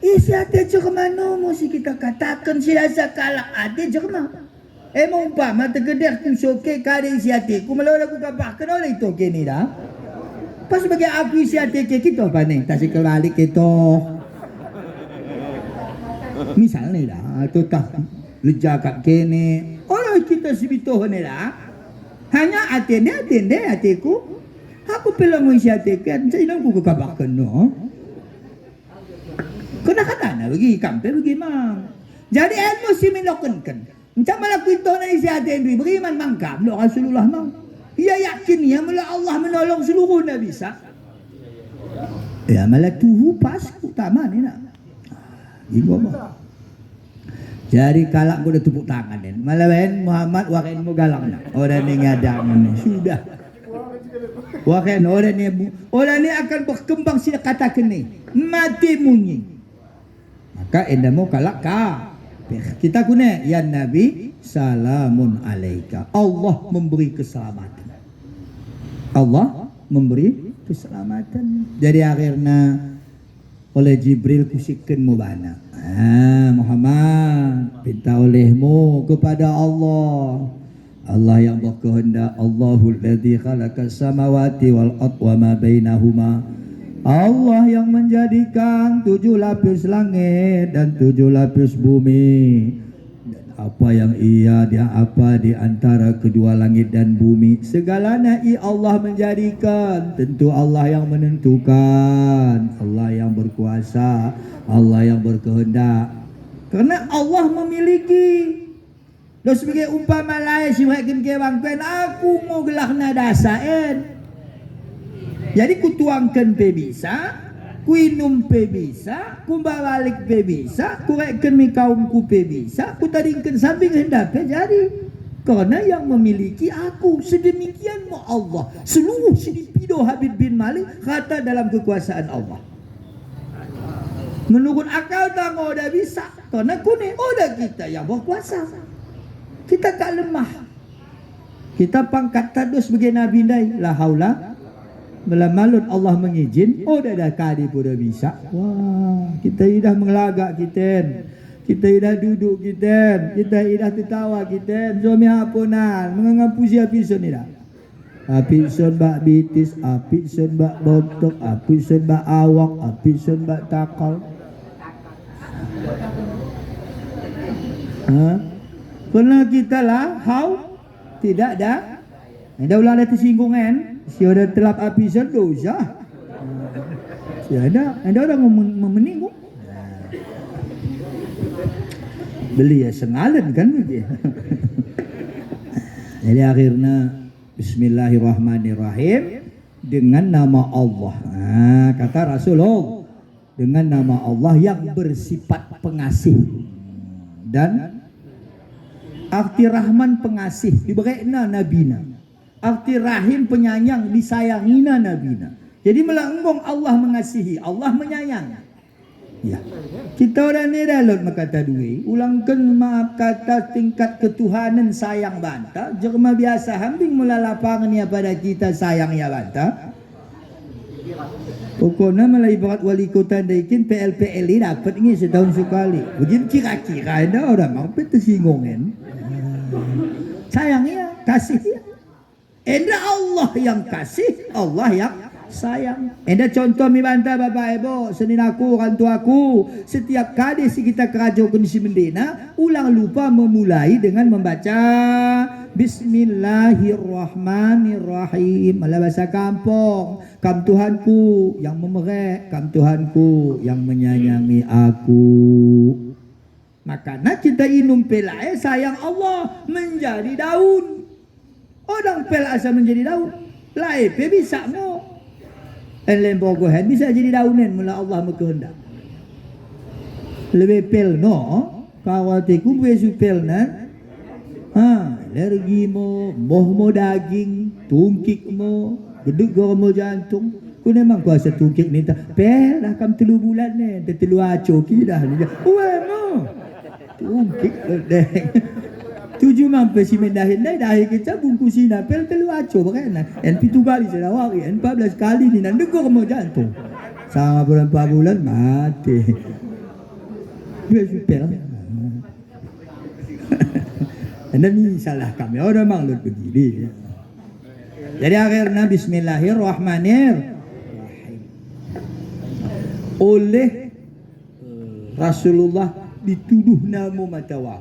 Speaker 1: Isi hati mana mesti kita katakan siasa kalak hati mana. Mau umpama tergedek tu soke kade isi hatiku malah aku kabarkan oleh itu kini dah. Pas sebagai aku isi hati kita apa nih? Tasik kembali kita. Misalnya dah, atau tak lejakap kini. Orang kita sebituh ni dah. Hanya atende hatiku. Aku bilang isi hatiku, saya nak aku kabarkan no. Kena kata na bagi kampe bagi mang. Jadi ilmu si melakukan. Macam malah kita nak isi hati ini beriman mangkam lo Rasulullah mang. Ia yakin ya malah Allah menolong seluruh nabi bisa. Ya malah tuhu pas utama ni nak. Ibu apa? Jadi kalak gua dah tepuk tangan ni. Malah ben Muhammad wakin mu galang nak. Orang ni ngadang ni sudah. Wakin orang ni akan berkembang sila katakan ni mati munyi. Maka endamu kalak ka. Kita guna ya Nabi salamun alaika. Allah memberi keselamatan. Allah memberi keselamatan. Jadi akhirnya oleh Jibril kusikan mubana. Muhammad minta olehmu kepada Allah. Allah yang berkehendak. Allahul ladzi khalaqas samawati wal ardh wa ma bainahuma. Allah yang menjadikan 7 lapis langit dan 7 lapis bumi. Dan apa yang apa di antara kedua langit dan bumi. Segalanya Allah menjadikan. Tentu Allah yang menentukan. Allah yang berkuasa. Allah yang berkehendak. Karena Allah memiliki. Dan sebagai umpama lain si wakin kewangkan aku mau gelakna dasain. Jadi ku tuangkan pe bisa, ku inum pe bisa, ku balik pe bisa, ku rekkan mi kaumku pe bisa, ku taringkan samping hendak pe jadi. Karena yang memiliki aku sedemikian mu Allah. Seluruh sidipido Habib bin Malik kata dalam kekuasaan Allah. Menurut akal tak mau dah bisa. Karena kuning udah kita yang berkuasa. Kita tak lemah. Kita pangkat tadus sebagai Nabi dai. La haula Melamalun Allah mengizin, dah kadi pun dah bisa. Wah, kita dah mengelagak kita. Kita dah duduk kita. Kita dah tertawa kita. Suami hapunan, menganggap puisi apisun ni dah. Apisun bak bitis, apisun bak botok, apisun bak awak, apisun bak takal. Karena kita lah, tidak dah. Anda ulang ada tersinggungan. Si ada telap api dosa. Si ada orang memeninggung. Beli ya sengalan kan begitu. Jadi akhirnya Bismillahirrahmanirrahim dengan nama Allah. Kata Rasulullah dengan nama Allah yang bersifat pengasih dan arti Rahman pengasih diberikan nabina. Arti rahim penyayang disayangina nabina. Jadi melanggong Allah mengasihi, Allah menyayang. Ya. Kita orang ni dalam kata dua, ulangkan maaf kata tingkat ketuhanan sayang banta. Jerma biasa hambing mula lapangnya pada kita sayang ya banta. Pokoknya malah ibarat wali kota daikin PLPL ini dapat ini setahun sekali. Begitu kira-kira ada orang apa tersinggung kan? Sayangnya, kasih. Enda Allah yang kasih, Allah yang sayang. Enda contoh mi bantah bapak ibu, senin aku, orang tuaku, setiap kali si kita kerajo kondisi mendena, ulang lupa memulai dengan membaca Bismillahirrahmanirrahim. Malah bahasa kampung. Kam Tuhanku yang memerek, kam Tuhanku yang menyayangi aku. Makanya kita inum pelai sayang Allah menjadi daun. Orang pel asal menjadi daun. Lain pe bisa mo. Lain bogohan bisa jadi daunan mula Allah berkehendak. lebih pel no kawatiku besu pel nan alergi mo daging tungkik mo gedeg mo jantung ku memang kuasa tungkik ni pel dah kam 3 bulan ni telu aco ki dah weh mo tungkik deng 7 mampu si mendahin dah kita bungkusi na pel telu aco bakana en 7 kali sedawari en 14 kali ni nan degor mo jantung sama bulan 4 bulan mati besu pel Nabi salah kami orang maklum begini. Jadi akhirnya Bismillahirrahmanirrahim. Oleh Rasulullah dituduh namu matawal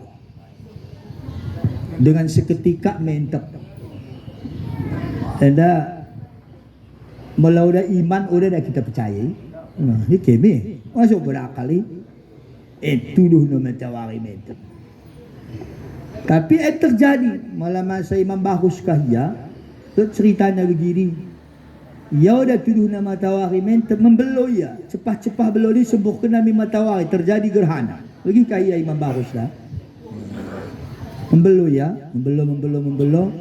Speaker 1: dengan seketika mentep. Anda kalau udah iman udah dah kita percaya. Nah, ini kemi masuk berakali. Tuduh nama matawal mentep. Tapi terjadi malah masa Imam Bahus Kahya ceritanya begini. Ya udah tuduh nama matawari membelo ya cepat-cepat belo ni sembuh kena matawari terjadi gerhana. Bagi Kahya Imam Bahus dah. Membelo ya, membelo.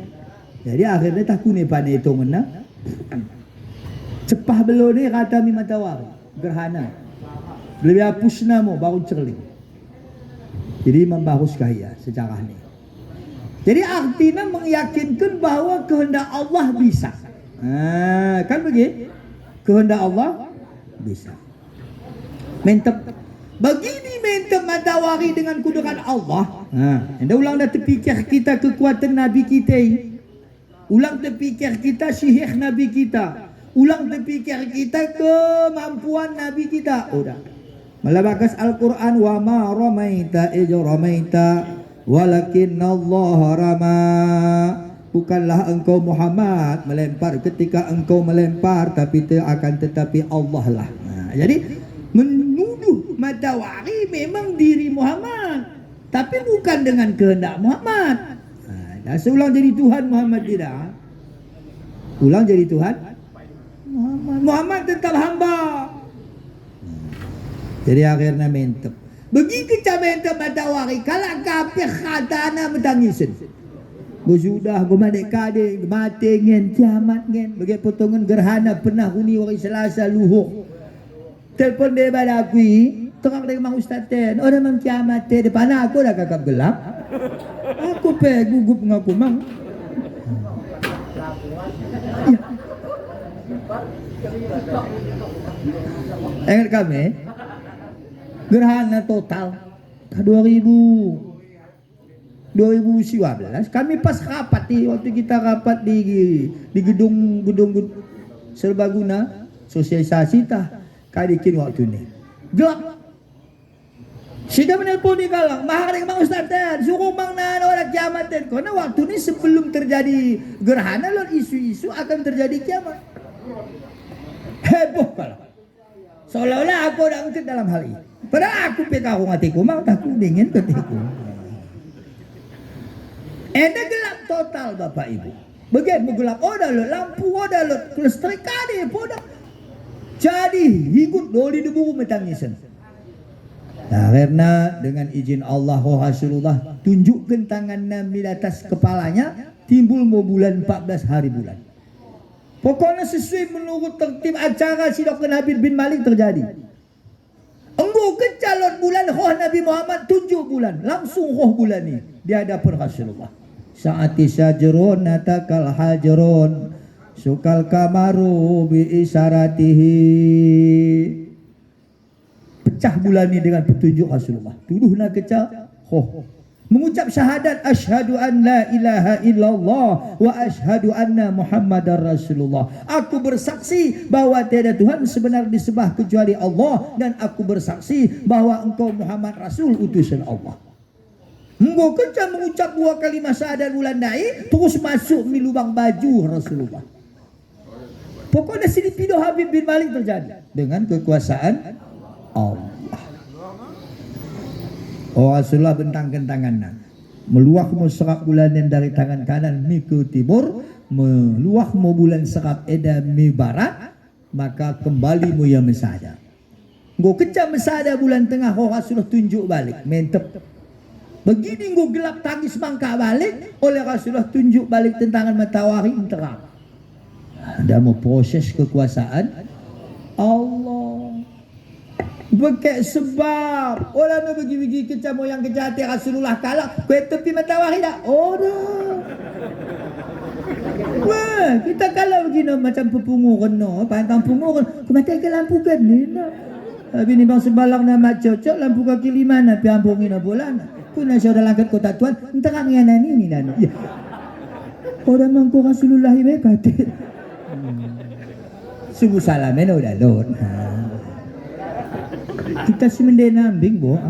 Speaker 1: Jadi akhirnya tak kune pane itu mana. Cepat belo ni kata mi matawari gerhana. Lebih hapus nama baru cerling. Jadi Imam Bahus Kahya sejarah ni. Jadi artinya meyakinkan bahawa kehendak Allah bisa. Kan begitu? Kehendak Allah bisa. Mentep. Begini mentep matawari dengan kudrat Allah. Anda ulang dah terfikir kita kekuatan Nabi kita. Ulang terfikir kita sihir Nabi kita. Ulang terfikir kita kemampuan Nabi kita. Udah. Malabakas Al-Quran wa ma ramaita ij ramaita walakin Allah rama. Bukanlah engkau Muhammad melempar ketika engkau melempar, tapi akan tetapi Allah lah. Jadi menuduh matawari memang diri Muhammad, tapi bukan dengan kehendak Muhammad. Seulang jadi Tuhan Muhammad tidak. Ulang jadi Tuhan Muhammad tetap hamba. Jadi akhirnya mentep. Begitu mentep matawari kalau kafir khatana mentangisin. Sudah gomadek kade mati ngen kiamat ngen bagi potongan gerhana pernah huni wari Selasa luhur. Telefon dia pada aku, tengok dengan Ustaz Ten, orang mang kiamat depan aku dah kakap gelap. Aku pe gugup ngaku mang. Ingat kami gerhana total 2019 kami pas rapat waktu kita rapat di gedung serbaguna sosialisasi tah kadikin waktu ni gelap. Sudah menelpon di kalang mahal dengan Mang Ustaz Ten suruh Mang Nan orang kiamat Ten karena waktu ni sebelum terjadi gerhana lalu isu-isu akan terjadi kiamat. Heboh kalang seolah-olah aku dah ngikut dalam hal ini. Padahal aku pekau ngatiku Mang tak kudingin ketiku. Ada gelap total Bapak Ibu. Begitu gelap dah lo lampu dah lo listrik kade dah. Jadi ikut doli debu metangisan. Karena dengan izin Allah Rasulullah tunjukkan tangan Nabi di atas kepalanya timbul mau bulan 14 hari bulan. Pokoknya sesuai menurut tertib acara sidok Nabi bin Malik terjadi. Engkau ke calon bulan roh Nabi Muhammad tunjuk bulan. Langsung roh bulan ini di hadapan Rasulullah. Saati sajrun natakal hajrun sukal kamaru bi isyaratihi. Pecah bulan ini dengan petunjuk Rasulullah. Tuduh nak kecah roh. Mengucap syahadat asyhadu an la ilaha illallah wa asyhadu anna Muhammadar Rasulullah. Aku bersaksi bahwa tiada Tuhan sebenar disembah kecuali Allah dan aku bersaksi bahwa engkau Muhammad Rasul utusan Allah. Engkau kencang mengucap 2 kalimah syahadat bulan dai terus masuk di lubang baju Rasulullah. Pokoknya sini pido Habib bin Malik terjadi dengan kekuasaan Allah. Rasulullah bentangkan tangannya. Meluah mau serap bulan yang dari tangan kanan mi ke timur, meluah mau bulan serap eda mi barat, maka kembali mu yang mesada. Nggo kecam besada bulan tengah Rasulullah tunjuk balik. Mentep. Begini nggo gelap tangis mangka balik oleh Rasulullah tunjuk balik tentangan matahari terang. Ada mau proses kekuasaan Allah. Bekek sebab orang nak bagi-bagi kecam yang kejahatan Rasulullah kalah. Kau tepi matahari dah. Oh dah. Wah, kita kalau begini macam pepungu kena, pantang pungu kena. Kau mati ke lampu kan ni nak. Habis ni bang sebalang nama cocok lampu kaki lima nak pi ampungin bola nak. Ku nak syau dalam kat kota tuan, terang yang nani ni nani. Ya. Orang mangko Rasulullah ini kata. Subuh salam ni udah lon. Kita semendena ambing bo.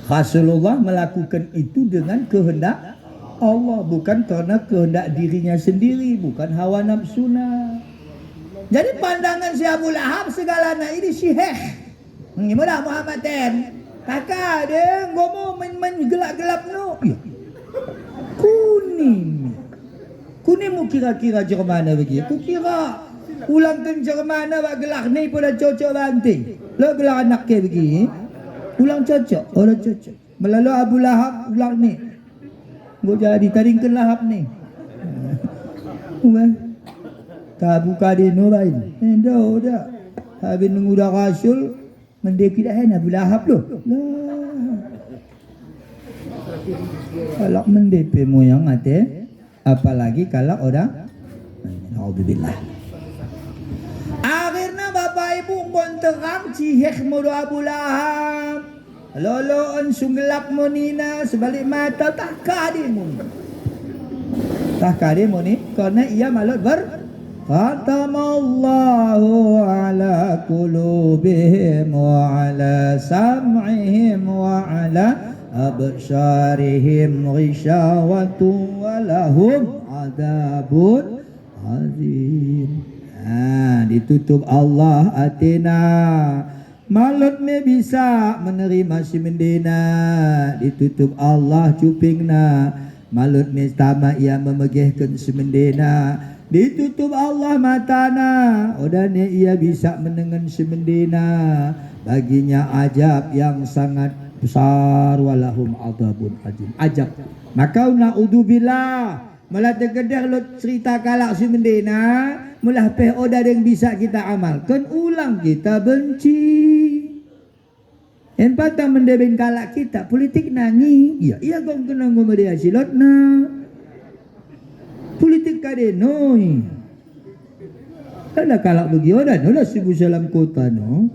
Speaker 1: Rasulullah melakukan itu dengan kehendak Allah, bukan karena kehendak dirinya sendiri, bukan hawa nafsuna. Jadi pandangan si Abu Lahab segalanya ini syiheh. Gimana Muhammad ten? Kakak dia ngomong main gelap-gelap no. Ya. Kuning mu kira-kira Jermana begitu. Ku kira ulang ke Jermana bak gelak ni pada cocok banting. Lo gelak anak ke begini. Ulang cocok, orang cocok. Melalu Abu Lahab ulang ni. Gua jadi taringkan Lahab ni. Tak buka di nurain. Dah. Habis nunggu dah Rasul, mendeki dah Abu Lahab tu. Kalau mendepe moyang ate, apalagi kalau orang. Alhamdulillah. Akhirnya Bapak Ibu terang cihek modo Abu Lahab. Loloan sunggelap monina sebalik mata tak kadimu. Tak kadimu ni karena ia malut Khatamallahu ala qulubihim wa ala sam'ihim wa ala absarihim ghishawatu wa lahum adabun azim. Ditutup Allah atina. Malut ni bisa menerima si mendina. Ditutup Allah cupingna. Malut ni tamak ia memegihkan si mendina. Ditutup Allah matana. Dan ia bisa mendengar si mendina. Baginya ajab yang sangat besar. Walahum adabun azim. Ajab. Maka na'udzubillah. Malah tergedah lo cerita kalak si mendina. Mulah peh oda yang bisa kita amalkan. Ulang kita benci. Yang patang mendebin kalak kita. Politik nangi. Iya kau kena ngomedia silot na. Politik kadenoi. Ada kalak bagi oda. Nolah sibu salam kota no.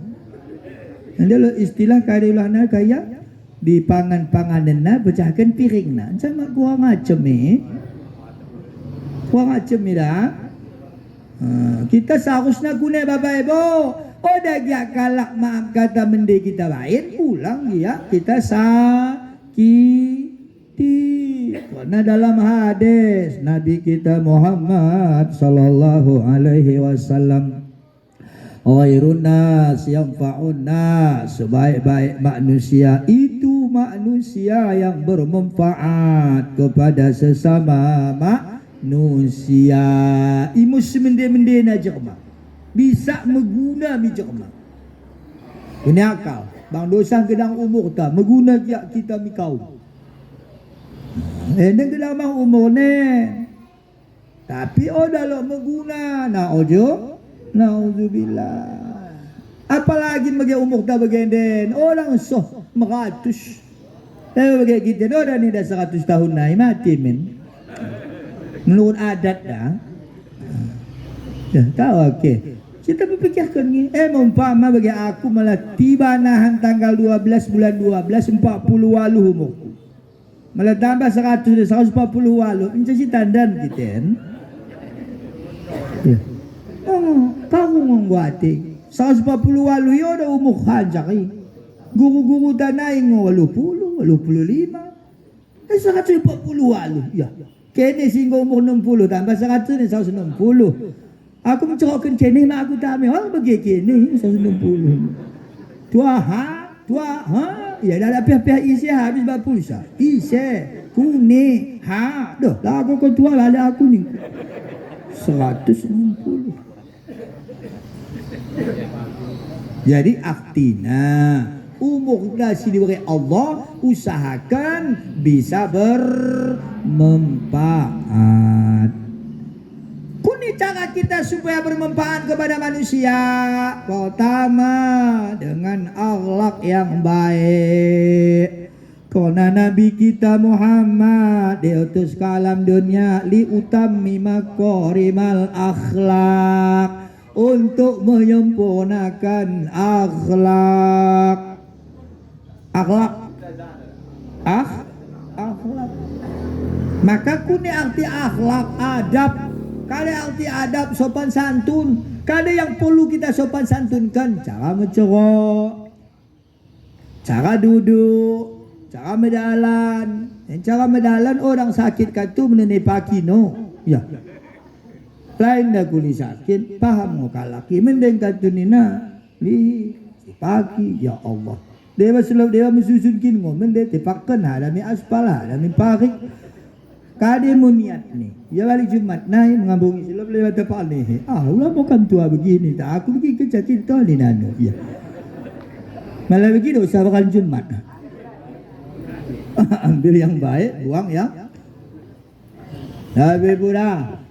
Speaker 1: Ada istilah kadeulana kaya. Di pangan-panganan na. Pecahkan piring na. Sama kurang macam Kurang macam ni dah. Kita seharusnya guna Bapak Ibu. Dah dia kalak maaf kata mende kita lain. Pulang dia kita sakiti. Karena dalam hadis Nabi kita Muhammad sallallahu alaihi wasallam, khairun nas yanfa'un nas, sebaik-baik manusia itu manusia yang bermanfaat kepada sesama manusia. Imus mende-mende na jerma bisa mengguna mi jerma. Ini akal bang dosa kedang umur ta mengguna kita mi kaum. Neng kedang bang umur ne. Tapi dalam mengguna na ojo nauzubillah. Apalagi bagi umur ta bagenden orang soh meratus. Bagi kita orang ni dah 100 tahun naik mati men. Menurut adat dah. Tahu okey. Kita berfikirkan ni. Umpama bagi aku malah tiba nahan tanggal 12 bulan 12 40 waluh umurku. Malah tambah 100 140 waluh. Macam si tandan kita kan. Ya. Kamu ngomong-ngomong 140 waluh ya dah umur hanjari. Guru-guru tanah yang 80, 85. 140 waluh. Ya. Kini sehingga umur 60 tambah 100 ni 160. Aku mencerahkan kini mak aku tak ambil. Orang bagi kini 160. Tua ha. Ya dah ada pihak-pihak isi habis buat pulsa. Isi. Kuning. Ha. Dah aku kau tua lah ada aku ni. 160. Jadi aktina umur dasi diberi Allah, usahakan bisa bermanfaat. Kuni cara kita supaya bermanfaat kepada manusia, pertama dengan akhlak yang baik. Karena Nabi kita Muhammad diutus ke alam dunia liutammi makarimal akhlak, untuk menyempurnakan akhlak. Akhlak. Akhlak. Maka kuni arti akhlak adab. Kali arti adab sopan santun. Kali yang perlu kita sopan santunkan, cara mencerok, cara duduk, cara medalan. Cara medalan orang sakit katu menenai paki no. Ya. Lain dah kuli sakit, paham mo kalaki mendeng katu nina li paki, ya Allah. Dewa selap dewa mesusun kin ngomen de tepakan dami aspal dami parik. Kade mau niat nih, ya balik Jumat naik mengambungi silap lewat tepak nih. Ulah bukan tua begini, tak aku pergi kerja kita ni nano. Ya. Malah begini usah bakal Jumat. Ambil yang baik, buang yang. Habis pula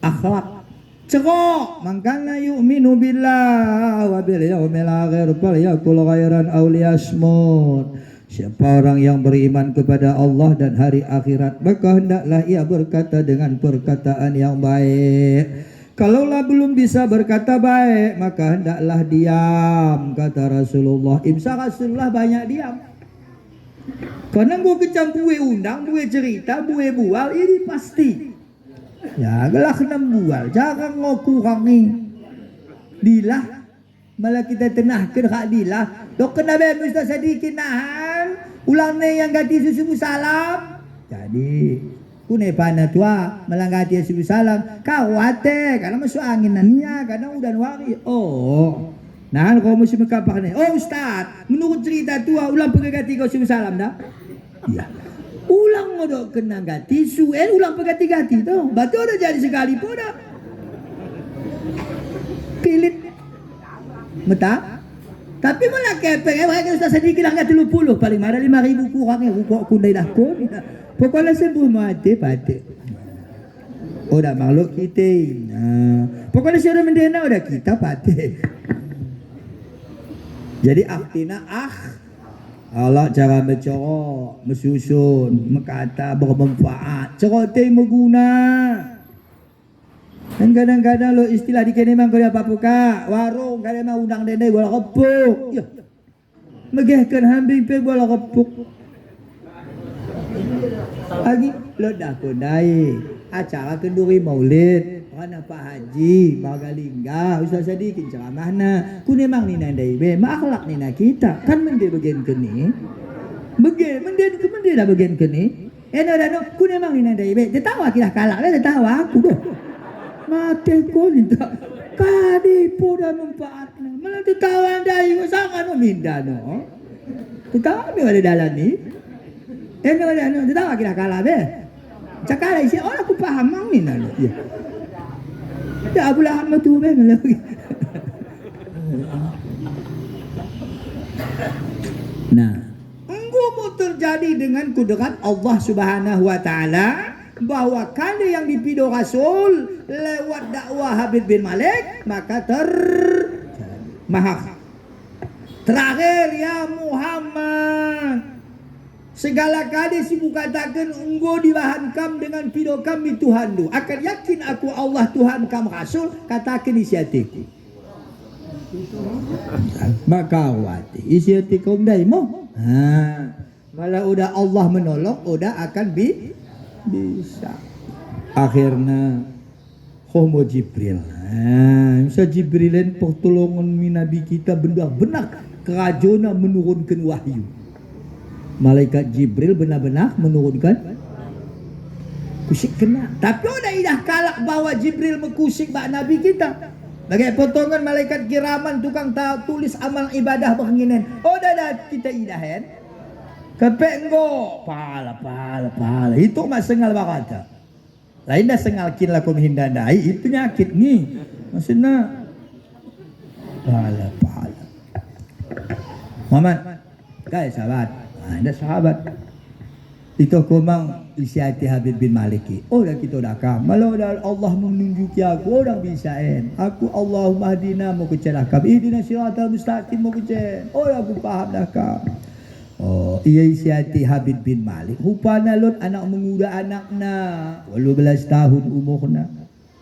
Speaker 1: akhlak. Cekok, makanya yu'minu billah wa bil yaumil akhir fal yakul khairan aw liyasmut. Siapa orang yang beriman kepada Allah dan hari akhirat, maka hendaklah ia berkata dengan perkataan yang baik. Kalaulah belum bisa berkata baik, maka hendaklah diam, kata Rasulullah. Imsa Rasulullah banyak diam. Karena gue kecam bue undang, bue cerita, bue bual, ini pasti. Ya, gelak 6 bual, jangan ngokurangi. Dilah, malah kita tenahkan hak dilah. Dok kena bemus tak sedikit nahan. Ulang ni yang ganti susu salam. Jadi, kune panah tua malah ganti susu salam. Kawate, karena masuk angin nanya, karena udah wari. Oh, nah kalau mesti mengkapak ni. Oh Ustaz, menurut cerita tua, ulang pergi ganti kau susu salam dah. Ya. Ulang modok kena ganti suen, ulang pegati-gati tu. Batu udah jadi sekali pun dah. Pilit. Meta. Tapi malah kepeng, mereka sudah sedikit lah 30 paling marah 5.000 kurang ya. Kok kundai dah kun. Pokoknya sembuh mati pada. Udah makhluk kita. Pokoknya siapa mendena udah kita pada. Jadi aktina Allah cara mencorok, mesusun, mengkata bermanfaat, cerok teh mengguna. Dan kadang-kadang lo istilah di kene mang kau apa puka warung kadang mang undang dendai bola kepuk. Ya. Megehkan hambing pe bola kepuk. Lagi lo dah kondai acara kenduri maulid. Mana Pak Haji, Magalingga, Ustaz Sadikin ceramahna. Ku memang ni nandai be, akhlak ni nak kita. Kan mende bagian keni. Mende dah bagian keni. No, ku memang ni nandai be. Tertawa kita kalak dah tertawa aku doh. Mate ko ni tak. Kadi po dah manfaatna. Malah tertawa dai ko sangat no minda no. Tertawa be ada dalam ni. No, tertawa kita kalak be. Cakap isi orang aku paham mang ni nalo. Ya. Ya Abu Lahab tu memang lagi. Nah, engkau terjadi dengan kudrat Allah Subhanahu wa taala bahwa kali yang dipido Rasul lewat dakwah Habib bin Malik maka mahak. Terakhir ya Muhammad, segala kali sibuk katakan engkau dibahankam dengan pido kami Tuhan tu. Akan yakin aku Allah Tuhan kam Rasul katakan isi hatiku. Maka wati isi hatiku mdai mo. Malah udah Allah menolong, udah akan bisa. Akhirnya Homo Jibril. Bisa Jibrilin pertolongan Nabi kita benar-benar kerajaan menurunkan wahyu. Malaikat Jibril benar-benar menurunkan kusik kena. Tapi udah idah kalak bawa Jibril mengkusik bak Nabi kita. Bagai potongan malaikat kiraman tukang tulis amal ibadah penginan. Udah dah kita idahan. Kepek engko pala. Itu mak sengal bakata. Lain dah sengal kin lakum hindandai itu nyakit ni. Maksudnya pahala pahala. Muhammad, kaya sahabat. Ada sahabat. Itu komang isi hati Habib bin Malik. Orang kita dah kam. Malah Allah menunjuki aku orang bisain. Aku Allahumma hadina mau kecelakam. Ihdina siratal mustaqim mau kecel. Orang aku faham dah kam. Oh, ia isi hati Habib bin Malik. Rupanya lon anak menguda anakna. 12 tahun umurna.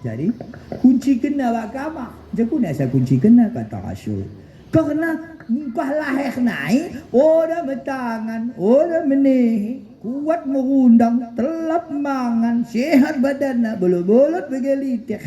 Speaker 1: Jadi kunci kena wak kamar. Jaku nak saya kunci kena kata Rasul. Karena muka lahir naik, orang bertangan, orang menih, kuat merundang, telap mangan, sehat badan, bolot-bolot begelitik.